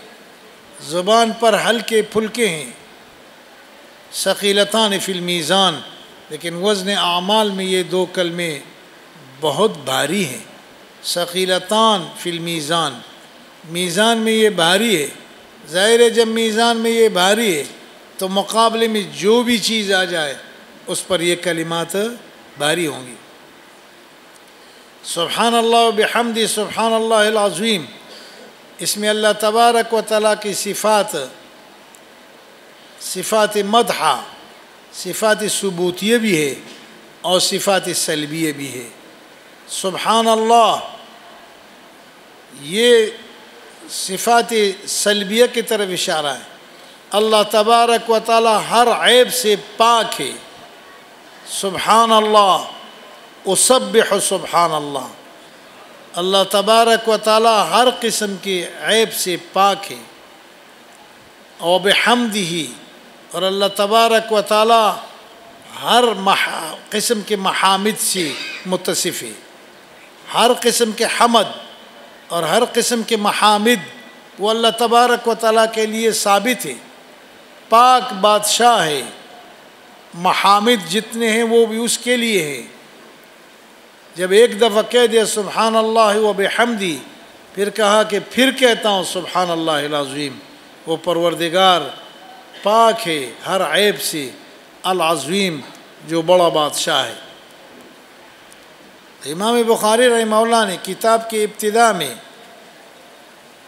Speaker 2: زبان پر ہلکے پھلکے ہیں. ثقیلتان فی المیزان، لیکن وزن اعمال میں یہ دو کلمے بہت بھاری ہیں. ثقیلتان فی المیزان، میزان میں یہ بھاری ہے. ظاہر ہے جب میزان میں یہ بھاری ہے تو مقابلے میں جو بھی چیز آ جائے اس پر یہ کلمات بھاری ہوں گی. سبحان اللہ بحمدہ سبحان اللہ العظیم، اس میں اللہ تبارک و تعالیٰ کی صفات مدح، صفات ثبوتیہ بھی ہے اور صفات سلبیہ بھی ہے. سبحان اللہ یہ صفات سلبیہ کی طرف اشارہ ہے. اللہ تبارک و تعالیٰ ہر عیب سے پاک ہے. سبحان اللہ اسبح سبحان اللہ، اللہ تبارک و تعالیٰ ہر قسم کی عیب سے پاک ہے. اور بحمدہ، اور اللہ تبارک و تعالیٰ ہر قسم کے محامد سے متصف ہے. ہر قسم کے حمد اور ہر قسم کے محامد وہ اللہ تبارک و تعالیٰ کے لیے ثابت ہے. پاک بادشاہ ہے، محامد جتنے ہیں وہ بھی اس کے لیے ہیں۔ جب ایک دفعہ کہہ دیا سبحان اللہ و بحمدی، پھر کہا کہ پھر کہتا ہوں سبحان اللہ العظیم، وہ پروردگار پاک ہے ہر عیب سے، العظیم جو بڑا بادشاہ ہے۔ امام بخاری رحمہ اللہ نے کتاب کے ابتداء میں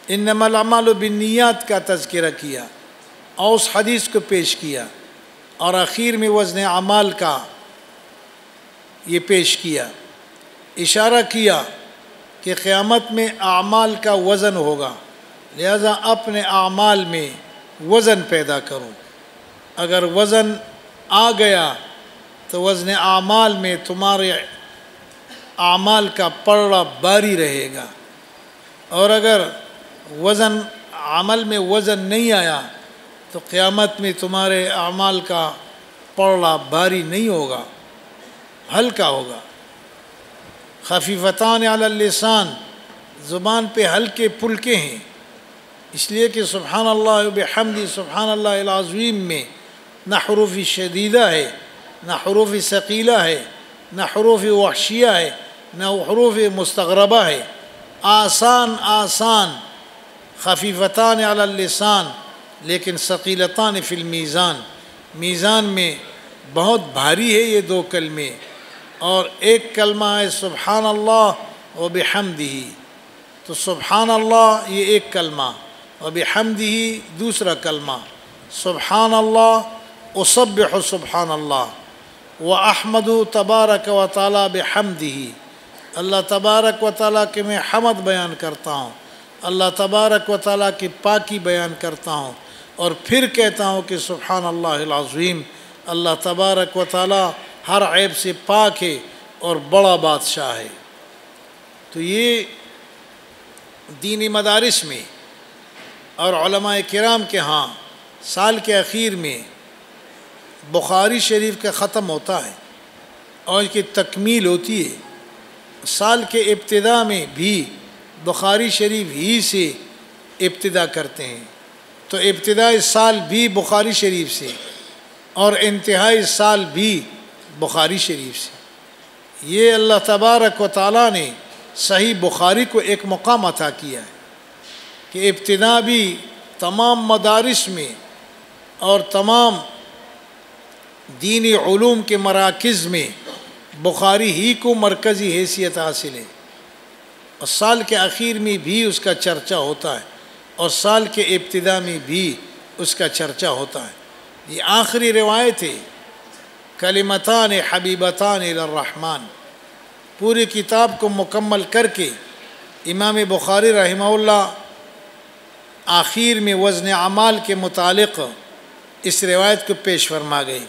Speaker 2: انما الاعمال بالنیات کا تذکرہ کیا اور اس حدیث کو پیش کیا، اور آخر میں وزن اعمال کا یہ پیش کیا، اشارہ کیا کہ قیامت میں اعمال کا وزن ہوگا، لہذا اپنے اعمال میں وزن پیدا کرو۔ اگر وزن آ گیا تو وزن اعمال میں تمہارے اعمال کا پلڑا باری رہے گا، اور اگر وزن عمل میں وزن نہیں آیا تو قیامت میں تمہارے اعمال کا پلڑا باری نہیں ہوگا، ہلکا ہوگا۔ خفیفتان علی اللسان، زبان پہ ہلکے پھلکے ہیں، اس لیے کہ سبحان اللہ و بحمدی، سبحان اللہ العظیم میں نہ حروف شدیدہ ہے، نہ حروف ثقیلہ ہے، نہ حروف وحشیہ ہے، نہ حروف مستغربہ ہے، آسان آسان، خفیفتان علی اللسان لیکن ثقیلتان فی المیزان، میزان میں بہت بھاری ہے یہ دو کلمے، اور ایک کلمہ ہے سبحان اللہ و بحمدہ، تو سبحان اللہ یہ ایک کلمہ، و بحمدہ دوسرا کلمہ، سبحان اللہ اسبح سبحان اللہ و احمد تبارک و تعالی بحمدہ، اللہ تبارک و تعالیٰ کے میں حمد بیان کرتا ہوں، اللہ تبارک و تعالیٰ کی پاکی بیان کرتا ہوں، اور پھر کہتا ہوں کہ سبحان اللہ العظیم، اللہ تبارک و تعالیٰ ہر عیب سے پاک ہے اور بڑا بادشاہ ہے۔ تو یہ دینی مدارس میں اور علماء کرام کے ہاں سال کے اخیر میں بخاری شریف کا ختم ہوتا ہے اور اس کی تکمیل ہوتی ہے۔ سال کے ابتداء میں بھی بخاری شریف ہی سے ابتدا کرتے ہیں، تو ابتدائی سال بھی بخاری شریف سے اور انتہائی سال بھی بخاری شریف سے۔ یہ اللہ تبارک و تعالیٰ نے صحیح بخاری کو ایک مقام عطا کیا ہے کہ ابتدا بھی تمام مدارس میں اور تمام دینی علوم کے مراکز میں بخاری ہی کو مرکزی حیثیت حاصل ہے، اور سال کے اخیر میں بھی اس کا چرچا ہوتا ہے، اور سال کے ابتدا میں بھی اس کا چرچا ہوتا ہے۔ یہ آخری روایت ہے، کلمتان حبیبتان الی الرحمن۔ پوری کتاب کو مکمل کر کے امام بخاری رحمہ اللہ آخر میں وزن اعمال کے متعلق اس روایت کو پیش فرما گئی،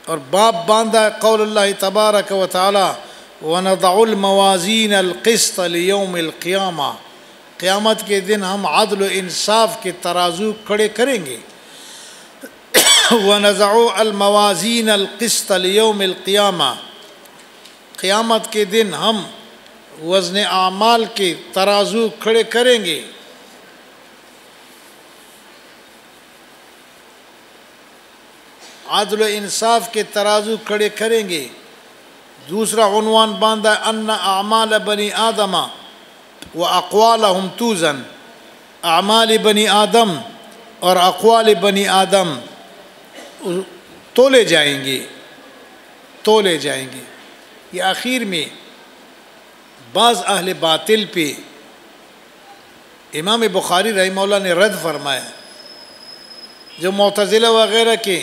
Speaker 2: اور باب باندھا قول اللہ تبارک و تعالی وَنَضَعُ الْمَوَازِينَ الْقِسْطَ لِيَوْمِ الْقِيَامَةِ، قیامت کے دن ہم عدل و انصاف کے ترازو کھڑے کریں گے۔ وَنَضَعُ الْمَوَازِينَ الْقِسْطَ لِيَوْمِ الْقِيَامَةِ، قیامت کے دن ہم وزن اعمال کے ترازو کھڑے کریں گے۔ عدل و انصاف کے ترازو کھڑے کریں گے۔ دوسرا عنوان باندھا ان اعمال بنی آدم و اقوالہم توزن، اعمال بنی آدم اور اقوال بنی آدم تولے جائیں گے، تولے جائیں گے۔ یہ آخر میں بعض اہل باطل پہ امام بخاری رحمہ اللہ نے رد فرمایا، جو معتزلہ وغیرہ کے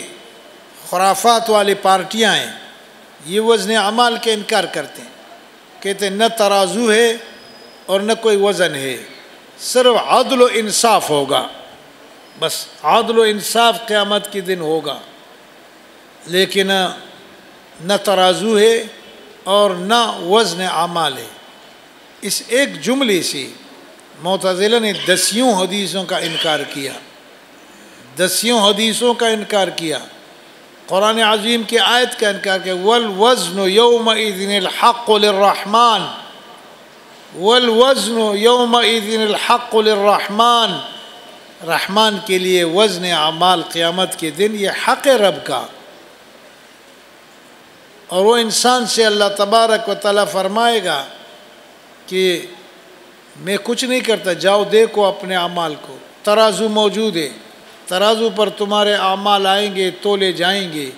Speaker 2: خرافات والی پارٹیاں ہیں، یہ وزن اعمال کے انکار کرتے ہیں، کہتے ہیں نہ ترازو ہے اور نہ کوئی وزن ہے، صرف عدل و انصاف ہوگا، بس عدل و انصاف قیامت کے دن ہوگا، لیکن نہ ترازو ہے اور نہ وزن اعمال ہے۔ اس ایک جملے سے معتزلہ نے 10 حدیثوں کا انکار کیا، 10 حدیثوں کا انکار کیا، قرآن عظیم کی آیت کا انکار کیا، والوزن یومئذ الحق للرحمن، والوزن یومئذ الحق للرحمن، رحمان کے لیے وزن اعمال قیامت کے دن یہ حق ہے رب کا، اور وہ انسان سے اللہ تبارک و تعالیٰ فرمائے گا کہ میں کچھ نہیں کرتا، جاؤ دیکھو اپنے اعمال کو، ترازو موجود ہے، ترازو پر تمہارے اعمال آئیں گے، تولے جائیں گے،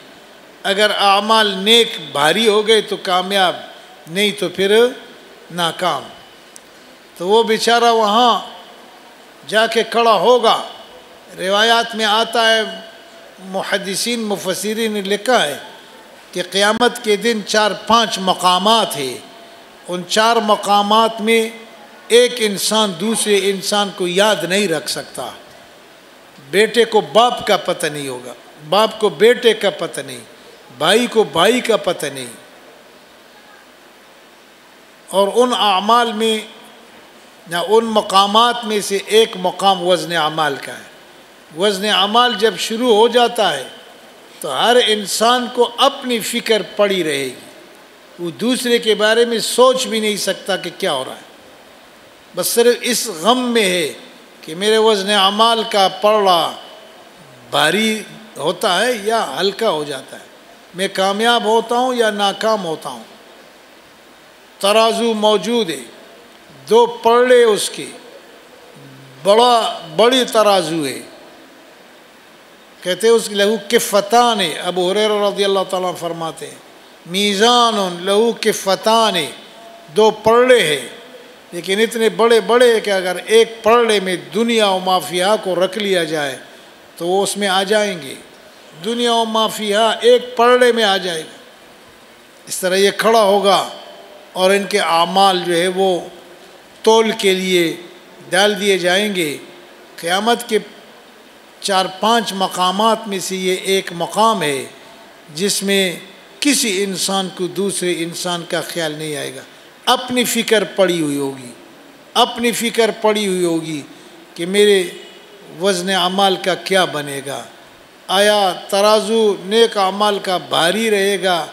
Speaker 2: اگر اعمال نیک بھاری ہو گئے تو کامیاب، نہیں تو پھر ناکام۔ تو وہ بیچارہ وہاں جا کے کھڑا ہوگا۔ روایات میں آتا ہے، محدثین مفسرین نے لکھا ہے کہ قیامت کے دن 4-5 مقامات ہیں، ان 4 مقامات میں ایک انسان دوسرے انسان کو یاد نہیں رکھ سکتا۔ بیٹے کو باپ کا پتہ نہیں ہوگا، باپ کو بیٹے کا پتہ نہیں، بھائی کو بھائی کا پتہ نہیں۔ اور ان اعمال میں یا ان مقامات میں سے ایک مقام وزن اعمال کا ہے۔ وزن اعمال جب شروع ہو جاتا ہے تو ہر انسان کو اپنی فکر پڑی رہے گی، وہ دوسرے کے بارے میں سوچ بھی نہیں سکتا کہ کیا ہو رہا ہے، بس صرف اس غم میں ہے کہ میرے وزن اعمال کا پلڑا بھاری ہوتا ہے یا ہلکا ہو جاتا ہے، میں کامیاب ہوتا ہوں یا ناکام ہوتا ہوں۔ ترازو موجود ہے، 2 پلڑے اس کے، بڑی ترازو ہے، کہتے ہیں اس کی لہو کفتان ہے۔ ابو ہریرہ رضی اللہ تعالیٰ فرماتے ہیں میزان لہو کفتان، 2 پلڑے ہیں، لیکن اتنے بڑے بڑے کہ اگر ایک پلڑے میں دنیا و ما فیہا کو رکھ لیا جائے تو وہ اس میں آ جائیں گے، دنیا و ما فیہا ایک پلڑے میں آ جائے گا۔ اس طرح یہ کھڑا ہوگا اور ان کے اعمال جو ہے وہ تول کے لیے ڈال دیے جائیں گے۔ قیامت کے 4-5 مقامات میں سے یہ ایک مقام ہے جس میں کسی انسان کو دوسرے انسان کا خیال نہیں آئے گا، اپنی فکر پڑی ہوئی ہوگی، اپنی فکر پڑی ہوئی ہوگی کہ میرے وزن اعمال کا کیا بنے گا، آیا ترازو نیک اعمال کا بھاری رہے گا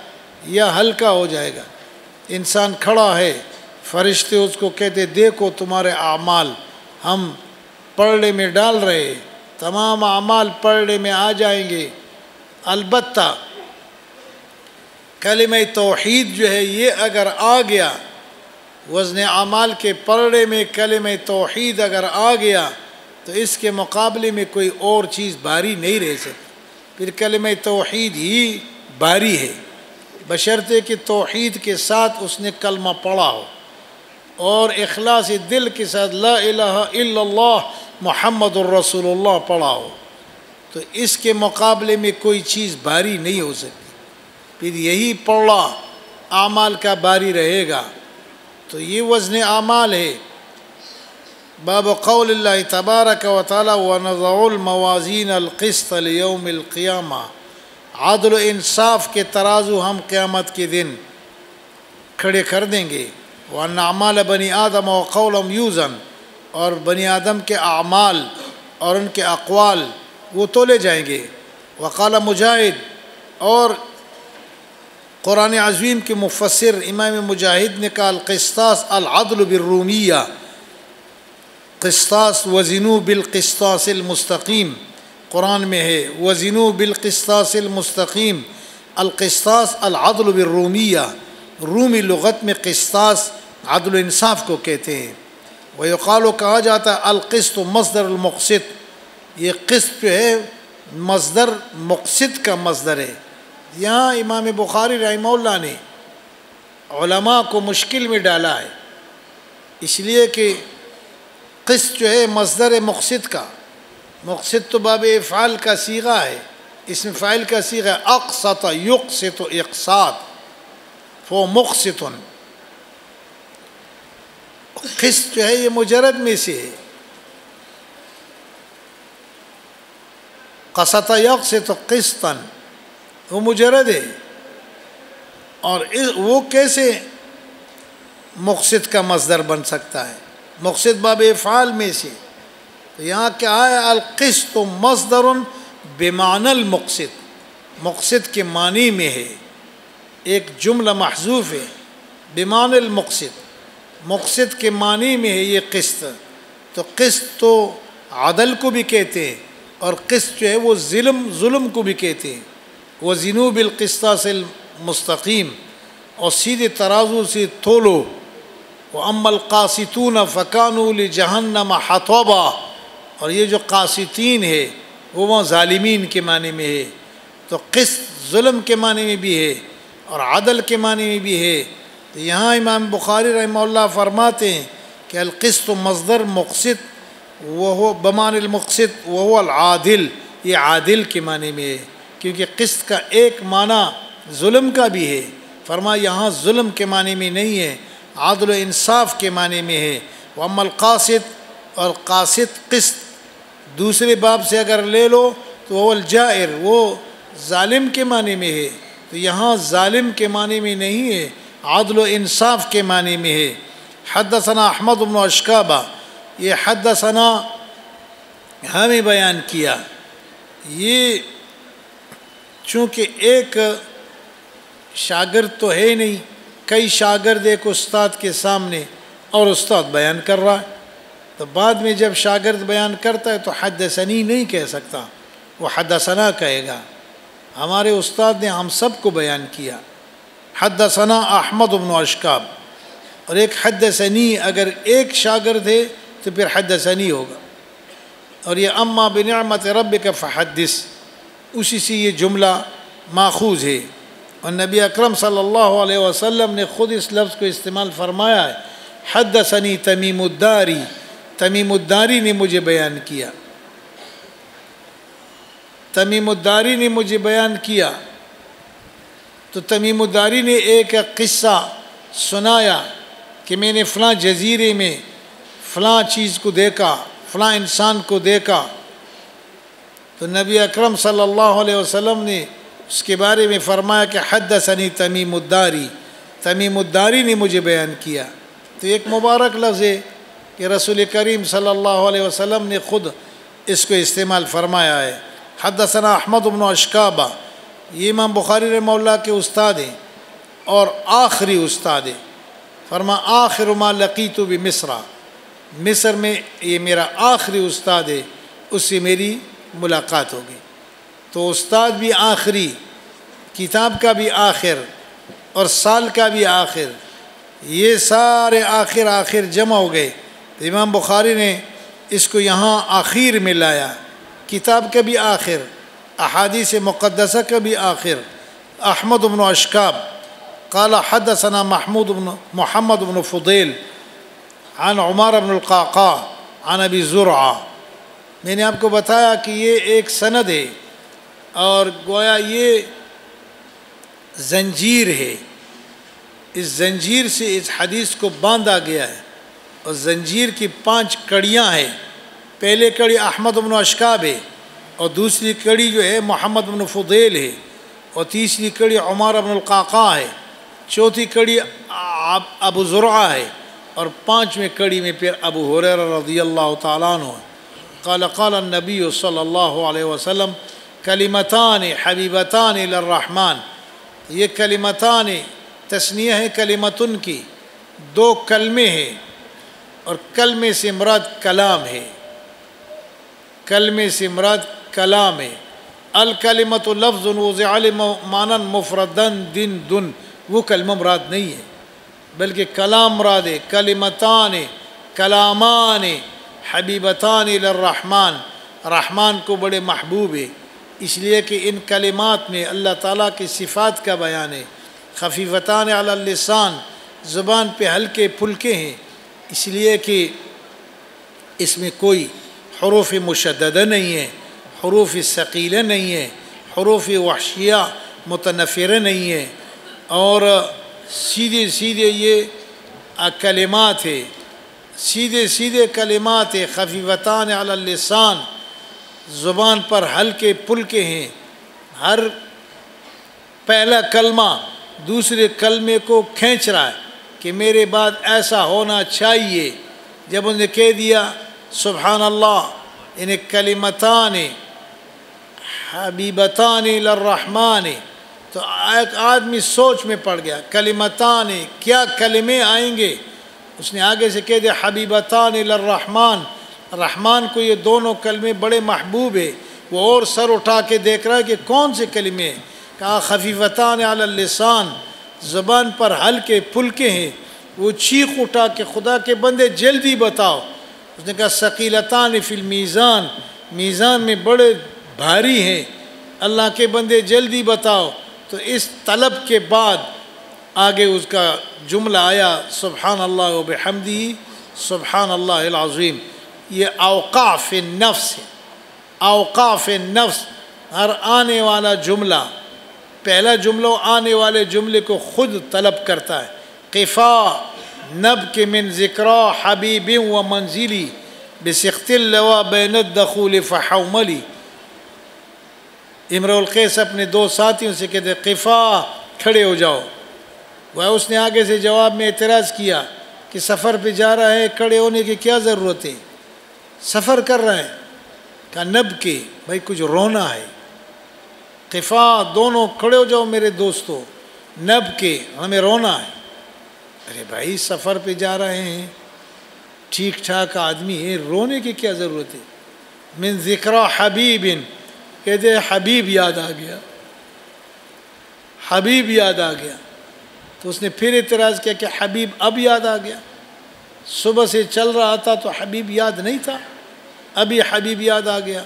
Speaker 2: یا ہلکا ہو جائے گا۔ انسان کھڑا ہے، فرشتے اس کو کہتے دیکھو تمہارے اعمال ہم پلڑے میں ڈال رہے، تمام اعمال پلڑے میں آ جائیں گے، البتہ کلمہ توحید جو ہے یہ اگر آ گیا، وزن اعمال کے پلڑے میں کلمہ توحید اگر آ گیا تو اس کے مقابلے میں کوئی اور چیز بھاری نہیں رہ سکتی، پھر کلمہ توحید ہی بھاری ہے، بشرطے کہ توحید کے ساتھ اس نے کلمہ پڑھا ہو اور اخلاص دل کے ساتھ لا الہ الا اللہ محمد الرسول اللہ پڑھا ہو، تو اس کے مقابلے میں کوئی چیز بھاری نہیں ہو سکتی، پھر یہی پلڑا اعمال کا بھاری رہے گا۔ تو یہ وزن اعمال ہے۔ باب قول اللہ تبارک و تعالی وَنَضَعُ الْمَوَازِينَ الْقِسْطَ لِيَوْمِ الْقِيَامَةِ، عدل و انصاف کے ترازو ہم قیامت کے دن کھڑے کر دیں گے۔ وَأَنَّ أَعْمَالَ بَنِي آدَمَ وَقَوْلَهُمْ يُوزَنُ، اور بنی آدم کے اعمال اور ان کے اقوال وہ تولے جائیں گے۔ وقال مجاہد، اور قرآن عظیم کے مفسر امام مجاہد نے کہا القسطاس العدل بالرومیہ، قسطاس وزنوا بالقسطاس المستقیم، قرآن میں ہے وزنوا بالقسطاس المستقیم، القسطاس العدل بالرومیہ، رومی لغت میں قسطاس عدل و انصاف کو کہتے ہیں۔ ویقال، کہا جاتا ہے القسط مصدر المقسط، یہ قسط جو ہے مصدر مقسط کا مصدر ہے۔ یہاں امام بخاری رحمہ اللہ نے علماء کو مشکل میں ڈالا ہے، اس لیے کہ قسط جو ہے مصدر مقسط کا، مقسط تو باب افعال کا صیغہ ہے، اسم فاعل کا صیغہ ہے، اقسط یقسط اقساط فو مقسط، قسط جو ہے یہ مجرد میں سے ہے، قسط یقسط قسطا وہ مجرد ہے، اور وہ کیسے مقسط کا مصدر بن سکتا ہے؟ مقسط باب افعال میں سے، تو یہاں کیا ہے القسط مصدر بمعنی المقسط، مقسط کے معنی میں ہے، ایک جملہ محذوف ہے، بمعنی المقسط، مقسط کے معنی میں ہے یہ قسط۔ تو قسط تو عدل کو بھی کہتے ہیں، اور قسط جو ہے وہ ظلم کو بھی کہتے ہیں۔ وزنوا بالقسطاس مستقیم اور سیدھے ترازو سے تولو۔ وَأَمَّا الْقَاسِطُونَ فَكَانُوا لِجَهَنَّمَ حَطَبًا، اور یہ جو قاسطین ہے وہ ظالمین کے معنی میں ہے۔ تو قسط ظلم کے معنی میں بھی ہے اور عدل کے معنی میں بھی ہے۔ تو یہاں امام بخاری رحمہ اللہ فرماتے ہیں کہ القسط مصدر مقسط وہو بمعنی المقسط وہو العادل، یہ عادل کے معنی میں ہے، کیونکہ قسط کا ایک معنی ظلم کا بھی ہے۔ فرمایا یہاں ظلم کے معنی میں نہیں ہے، عدل و انصاف کے معنی میں ہے۔ وَأَمَّا الْقَاسِطُ، اور قاسط قسط دوسرے باب سے اگر لے لو تو وہ الجائر، وہ ظالم کے معنی میں ہے، تو یہاں ظالم کے معنی میں نہیں ہے، عدل و انصاف کے معنی میں ہے۔ حدثنا احمد بن اشکابہ، یہ حدثنا ہمیں بیان کیا، یہ چونکہ ایک شاگرد تو ہے نہیں، کئی شاگرد ایک استاد کے سامنے اور استاد بیان کر رہا ہے، تو بعد میں جب شاگرد بیان کرتا ہے تو حدثنی نہیں کہہ سکتا، وہ حدثنا کہے گا۔ ہمارے استاد نے ہم سب کو بیان کیا، حدثنا احمد بن اشکاب، اور ایک حدثنی اگر ایک شاگرد ہے تو پھر حدثنی ہوگا۔ اور یہ اما بنعمت ربک فحدث، اسی سے یہ جملہ ماخوذ ہے، اور نبی اکرم صلی اللہ علیہ وسلم نے خود اس لفظ کو استعمال فرمایا ہے، حدثنی تمیم الداری، تمیم الداری نے مجھے بیان کیا، تمیم الداری نے مجھے بیان کیا۔ تو تمیم الداری نے ایک قصہ سنایا کہ میں نے فلاں جزیرے میں فلاں چیز کو دیکھا، فلاں انسان کو دیکھا، تو نبی اکرم صلی اللہ علیہ وسلم نے اس کے بارے میں فرمایا کہ حدثنی تمیم الداری، تمیم الداری نے مجھے بیان کیا۔ تو ایک مبارک لفظ ہے کہ رسول کریم صلی اللہ علیہ وسلم نے خود اس کو استعمال فرمایا ہے۔ حدثنا احمد بن اشکابہ، یہ امام بخاری رحمہ اللہ کے استاد ہیں اور آخری استاد ہیں۔ فرما آخر ما لقیت بمصر، مصر میں یہ میرا آخری استاد ہے، اس سے میری ملاقات ہوگی۔ تو استاد بھی آخری، کتاب کا بھی آخر اور سال کا بھی آخر، یہ سارے آخر آخر جمع ہو گئے۔ تو امام بخاری نے اس کو یہاں آخر میں لایا، کتاب کا بھی آخر، احادیث مقدسہ کا بھی آخر۔ احمد بن اشکاب قال حدثنا محمد بن فضیل عن عمر بن القعقاع عن ابی زرعہ۔ میں نے آپ کو بتایا کہ یہ ایک سند ہے اور گویا یہ زنجیر ہے، اس زنجیر سے اس حدیث کو باندھا گیا ہے، اور زنجیر کی 5 کڑیاں ہیں۔ پہلے کڑی احمد بن اشکاب ہے، اور دوسری کڑی جو ہے محمد بن فضیل ہے، اور تیسری کڑی عمر بن القعقاع ہے، چوتھی کڑی ابو زرعہ ہے، اور 5ویں کڑی میں پھر ابو ہریرہ رضی اللہ تعالیٰ عنہ ہے۔ قال قال النبی صلی اللہ علیہ وسلم کلمتان حبیبتان للرحمن، یہ کلمتان تثنیہ ہے کلمتن کی، 2 کلمے ہیں، اور کلمے سے مراد کلام ہے، کلمے سے مراد کلام ہے۔ الکلمۃ لفظ وضع معنی مفردن دن دن، وہ کلمہ مراد نہیں ہے بلکہ کلام مراد ہے۔ کلمتان کلامان حبیبتان للرحمن، رحمان کو بڑے محبوب ہے، اس لیے کہ ان کلمات میں اللہ تعالیٰ کی صفات کا بیان ہے۔ خفیفتان علی اللسان، زبان پہ ہلکے پھلکے ہیں، اس لیے کہ اس میں کوئی حروف مشددہ نہیں ہے، حروف ثقیلہ نہیں ہے، حروف وحشیہ متنفرہ نہیں ہے، اور سیدھے سیدھے یہ کلمات ہے، سیدھے سیدھے کلمات ہے۔ خفیفتان علی اللسان، زبان پر ہلکے پھلکے ہیں، ہر پہلا کلمہ دوسرے کلمے کو کھینچ رہا ہے کہ میرے بعد ایسا ہونا چاہیے۔ جب انہوں نے کہہ دیا سبحان اللہ، انہیں کلمتان حبیبتان للرحمن، تو ایک آدمی سوچ میں پڑ گیا، کلمتان کیا کلمے آئیں گے؟ اس نے آگے سے کہہ دیا حبیبتان للرحمن، رحمان کو یہ دونوں کلمے بڑے محبوب ہیں۔ وہ اور سر اٹھا کے دیکھ رہا ہے کہ کون سے کلمے ہیں؟ کہا خفیفتان علی اللسان، زبان پر ہلکے پھلکے ہیں. وہ چیخ اٹھا کہ خدا کے بندے جلدی بتاؤ. اس نے کہا ثقیلتان فی المیزان، میزان میں بڑے بھاری ہیں، اللہ کے بندے جلدی بتاؤ. تو اس طلب کے بعد آگے اس کا جملہ آیا سبحان اللہ و بحمدہ سبحان اللہ العظیم. یہ اوقاف النفس ہے. اوقاف النفس، ہر آنے والا جملہ، پہلا جملہ آنے والے جملے کو خود طلب کرتا ہے. قفا نبک من ذکرا حبیب و منزلی بسخت اللوا بین الدخول فحوملی. امرؤ القیس اپنے دو ساتھیوں سے کہتے قفا کھڑے ہو جاؤ. وہ اس نے آگے سے جواب میں اعتراض کیا کہ سفر پہ جا رہا ہے، کھڑے ہونے کی کیا ضرورت ہے، سفر کر رہا ہے. کہا نب کے، بھائی کچھ رونا ہے. قفا دونوں کھڑے ہو جاؤ میرے دوستو، نب کے ہمیں رونا ہے. ارے بھائی سفر پہ جا رہے ہیں، ٹھیک ٹھاک آدمی ہے، رونے کی کیا ضرورت ہے. من ذکرا حبیب، کہتے حبیب یاد آ گیا، حبیب یاد آ گیا. تو اس نے پھر اعتراض کیا کہ حبیب اب یاد آ گیا، صبح سے چل رہا تھا تو حبیب یاد نہیں تھا، ابھی حبیب یاد آ گیا.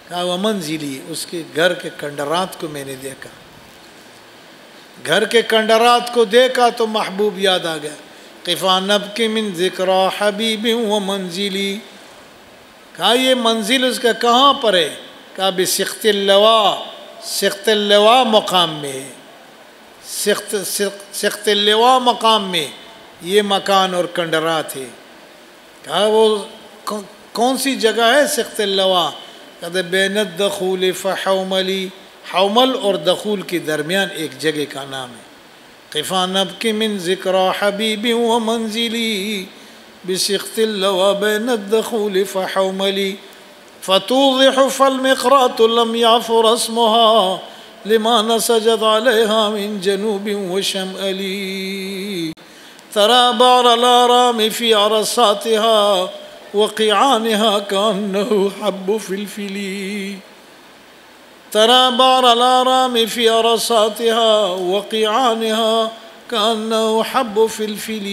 Speaker 2: کہا وہ منزلی، اس کے گھر کے کنڈرات کو میں نے دیکھا، گھر کے کنڈرات کو دیکھا تو محبوب یاد آ گیا. قفا نبکی من ذکرا حبیب و منزلی. کہا یہ منزل اس کا کہاں پر ہے؟ کہا بسخت اللوا، سخت اللوا مقام میں ہے. سخت اللوا مقام میں یہ مکان اور کنڈرات ہے. کہا وہ کون سی جگہ ہے سخت اللوا؟ کہتے بین الدخول فحوملی، حومل اور دخول کے درمیان ایک جگہ کا نام ہے. قفا نبکی من ذکرا حبیب و منزلی بسخت اللوا بین الدخول فحوملی فتوضح فالمقرات لم يعفر اسمها لما نسجت عليها من جنوب وشمال ترى بعر الآرام في عرصاتها وقيعانها كأنه حب فلفل ترى بعر الآرام في عرصاتها وقيعانها كأنه حب فلفل.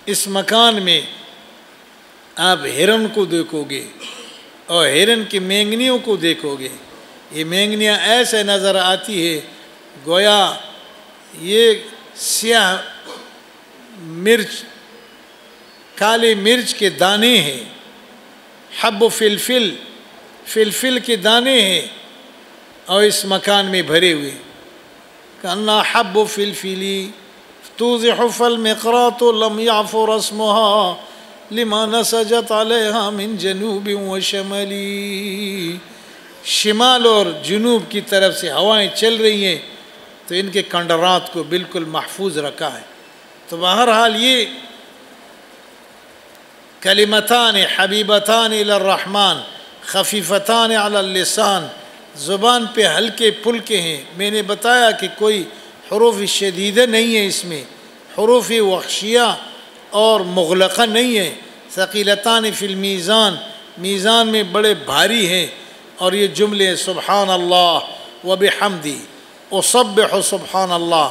Speaker 2: اس مکان میں آپ ہرن کو دیکھو گے اور ہرن کی مینگنیوں کو دیکھو گے. یہ مینگنیاں ایسے نظر آتی ہے گویا یہ سیاہ مرچ، کالے مرچ کے دانے ہیں. حب فلفل، فلفل کے دانے ہیں اور اس مکان میں بھرے ہوئے. کأنها حب فلفل توضح فالمقرات لم يعفر اسمها لما نسجت عليها من جنوب وشمال. شمال اور جنوب کی طرف سے ہوائیں چل رہی ہیں تو ان کے کنڈرات کو بالکل محفوظ رکھا ہے. تو بہرحال یہ کلمتان حبیبتان الی الرحمن خفیفتان علی اللسان، زبان پہ ہلکے پھلکے ہیں. میں نے بتایا کہ کوئی حروف شدیدہ نہیں ہے، اس میں حروف وخشیہ اور مغلقہ نہیں ہے. ثقیلتان فی المیزان، میزان میں بڑے بھاری ہیں. اور یہ جملے سبحان اللہ و بحمدی اسبح سبحان اللہ،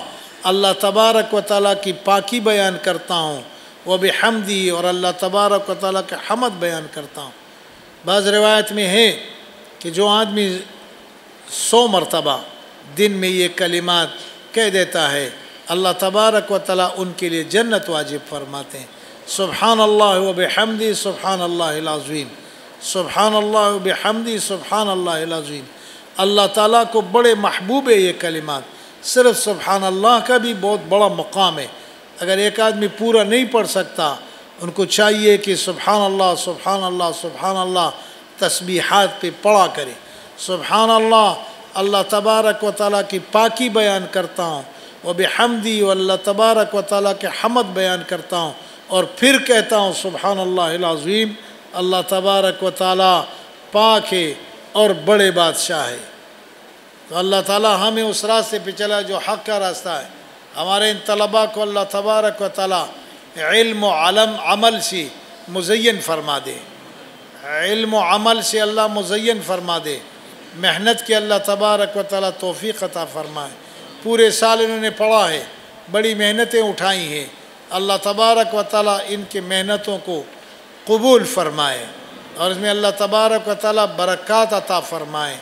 Speaker 2: اللہ تبارک و تعالیٰ کی پاکی بیان کرتا ہوں، و بحمدی اور اللہ تبارک و تعالیٰ کے حمد بیان کرتا ہوں. بعض روایت میں ہے کہ جو آدمی 100 مرتبہ دن میں یہ کلمات کہہ دیتا ہے اللہ تبارک و تعالیٰ ان کے لیے جنت واجب فرماتے ہیں. سبحان اللہ و بحمدی سبحان اللہ العظیم، سبحان اللہ و بحمدی سبحان اللہ العظیم. اللہ تعالیٰ کو بڑے محبوب ہے یہ کلمات. صرف سبحان اللہ کا بھی بہت بڑا مقام ہے. اگر ایک آدمی پورا نہیں پڑھ سکتا، ان کو چاہیے کہ سبحان اللہ سبحان اللہ سبحان اللہ تسبیحات پہ پڑھا کرے. سبحان اللہ، اللہ تبارک و تعالیٰ کی پاکی بیان کرتا ہوں، و بحمدی و اللہ تبارک و تعالیٰ کے حمد بیان کرتا ہوں، اور پھر کہتا ہوں سبحان اللہ العظیم، اللہ تبارک و تعالیٰ پاک ہے اور بڑے بادشاہ ہے. تو اللہ تعالیٰ ہمیں اس راستے پہ چلا جو حق کا راستہ ہے. ہمارے ان طلباء کو اللہ تبارک و تعالیٰ علم و عمل سے مزین فرما دے، علم و عمل سے اللہ مزین فرما دے. محنت کی اللہ تبارک و تعالیٰ توفیق عطا فرمائے۔ پورے سال انہوں نے پڑھا ہے، بڑی محنتیں اٹھائی ہیں، اللہ تبارک و تعالیٰ ان کی محنتوں کو قبول فرمائے اور اس میں اللہ تبارک و تعالیٰ برکات عطا فرمائے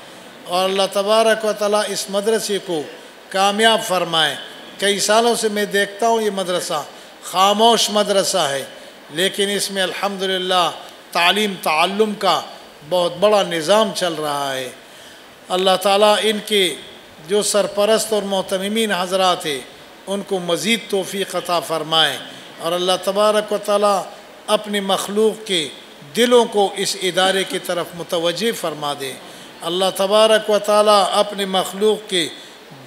Speaker 2: اور اللہ تبارک و تعالیٰ اس مدرسے کو کامیاب فرمائے۔ کئی سالوں سے میں دیکھتا ہوں یہ مدرسہ خاموش مدرسہ ہے، لیکن اس میں الحمدللہ تعلیم تعلم کا بہت بڑا نظام چل رہا ہے۔ اللہ تعالیٰ ان کے جو سرپرست اور محتممین حضرات ہیں ان کو مزید توفیق عطا فرمائے اور اللہ تبارک و تعالیٰ اپنی مخلوق کے دلوں کو اس ادارے کی طرف متوجہ فرما دے۔ اللہ تبارک و تعالیٰ اپنے مخلوق کے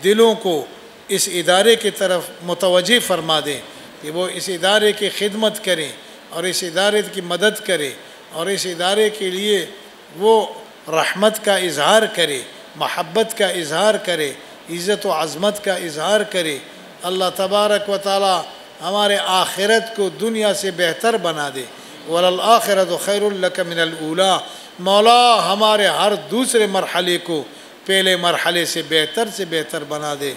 Speaker 2: دلوں کو اس ادارے کی طرف متوجہ فرما دے کہ وہ اس ادارے کی خدمت کریں اور اس ادارے کی مدد کرے اور اس ادارے کے لیے وہ رحمت کا اظہار کرے، محبت کا اظہار کرے، عزت و عظمت کا اظہار کرے۔ اللہ تبارک و تعالیٰ ہمارے آخرت کو دنیا سے بہتر بنا دے۔ وَلَلْآخِرَةُ خَيْرٌ لَكَ مِنَ الْأُولَىٰ، مولا ہمارے ہر دوسرے مرحلے کو پہلے مرحلے سے بہتر بنا دے۔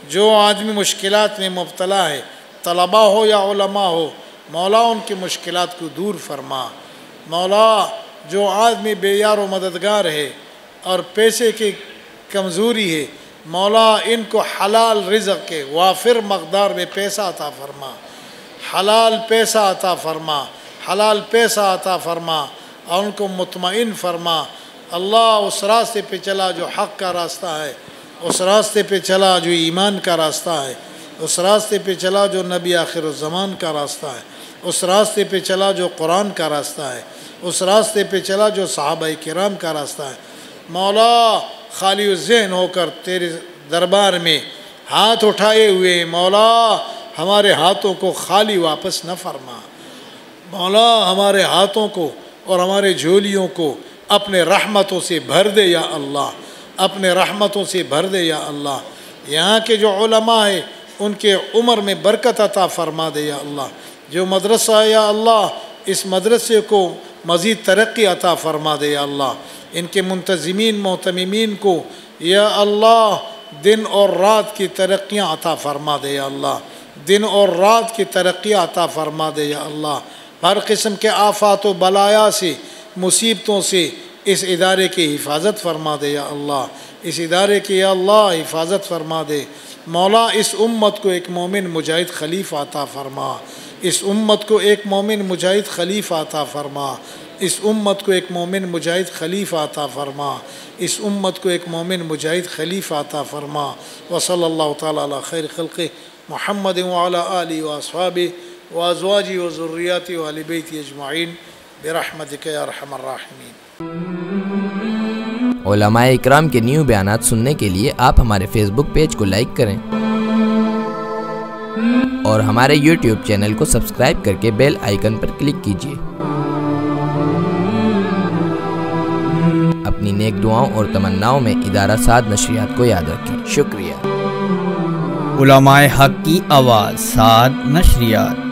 Speaker 2: جو آدمی مشکلات میں مبتلا ہے، طلباء ہو یا علماء ہو، مولا ان کی مشکلات کو دور فرما۔ مولا جو آدمی بے یار و مددگار ہے اور پیسے کی کمزوری ہے، مولا ان کو حلال رزق کے وافر مقدار میں پیسہ عطا فرما، حلال پیسہ عطا فرما، حلال پیسہ عطا فرما اور ان کو مطمئن فرما۔ اللہ اس راستے پہ چلا جو حق کا راستہ ہے، اس راستے پہ چلا جو ایمان کا راستہ ہے، اس راستے پہ چلا جو نبی آخر الزمان کا راستہ ہے، اس راستے پہ چلا جو قرآن کا راستہ ہے، اس راستے پہ چلا جو صحابہ کرام کا راستہ ہے۔ مولا خالی الذہن ہو کر تیرے دربار میں ہاتھ اٹھائے ہوئے، مولا ہمارے ہاتھوں کو خالی واپس نہ فرما۔ مولا ہمارے ہاتھوں کو اور ہمارے جھولیوں کو اپنے رحمتوں سے بھر دے یا اللہ، اپنے رحمتوں سے بھر دے یا اللہ۔ یہاں کے جو علماء ہیں ان کے عمر میں برکت عطا فرما دے یا اللہ۔ جو مدرسہ ہے یا اللہ، اس مدرسے کو مزید ترقی عطا فرما دے یا اللہ۔ ان کے منتظمین محتممین کو یا اللہ دن اور رات کی ترقیاں عطا فرما دے یا اللہ، دن اور رات کی ترقی عطا فرما دے یا اللہ۔ ہر قسم کے آفات و بلایا سے، مصیبتوں سے اس ادارے کی حفاظت فرما دے یا اللہ، اس ادارے کی یا اللہ حفاظت فرما دے۔ مولا اس امت کو ایک مومن مجاہد خلیفہ عطا فرما، اس امت کو ایک مومن مجاہد خلیفہ عطا فرما، اس امت کو ایک مومن مجاہد خلیفہ عطا فرما، اس امت کو ایک مومن مجاہد خلیفہ عطا فرما۔ وصلی اللہ تعالیٰ علی خیر خلقہ محمد وعلی آلہ واصحابہ وازواجہ وذریاتہ واہل بیتہ اجمعین برحمتک یا ارحم الراحمین۔
Speaker 3: علماء اکرام کے نیو بیانات سننے کے لیے آپ ہمارے فیس بک پیج کو لائک کریں اور ہمارے یوٹیوب چینل کو سبسکرائب کر کے بیل آئیکن پر کلک کیجیے۔ اپنی نیک دعاؤں اور تمناؤں میں ادارہ سعد نشریات کو یاد رکھیں۔ شکریہ۔
Speaker 4: علماء حق کی آواز، سعد نشریات۔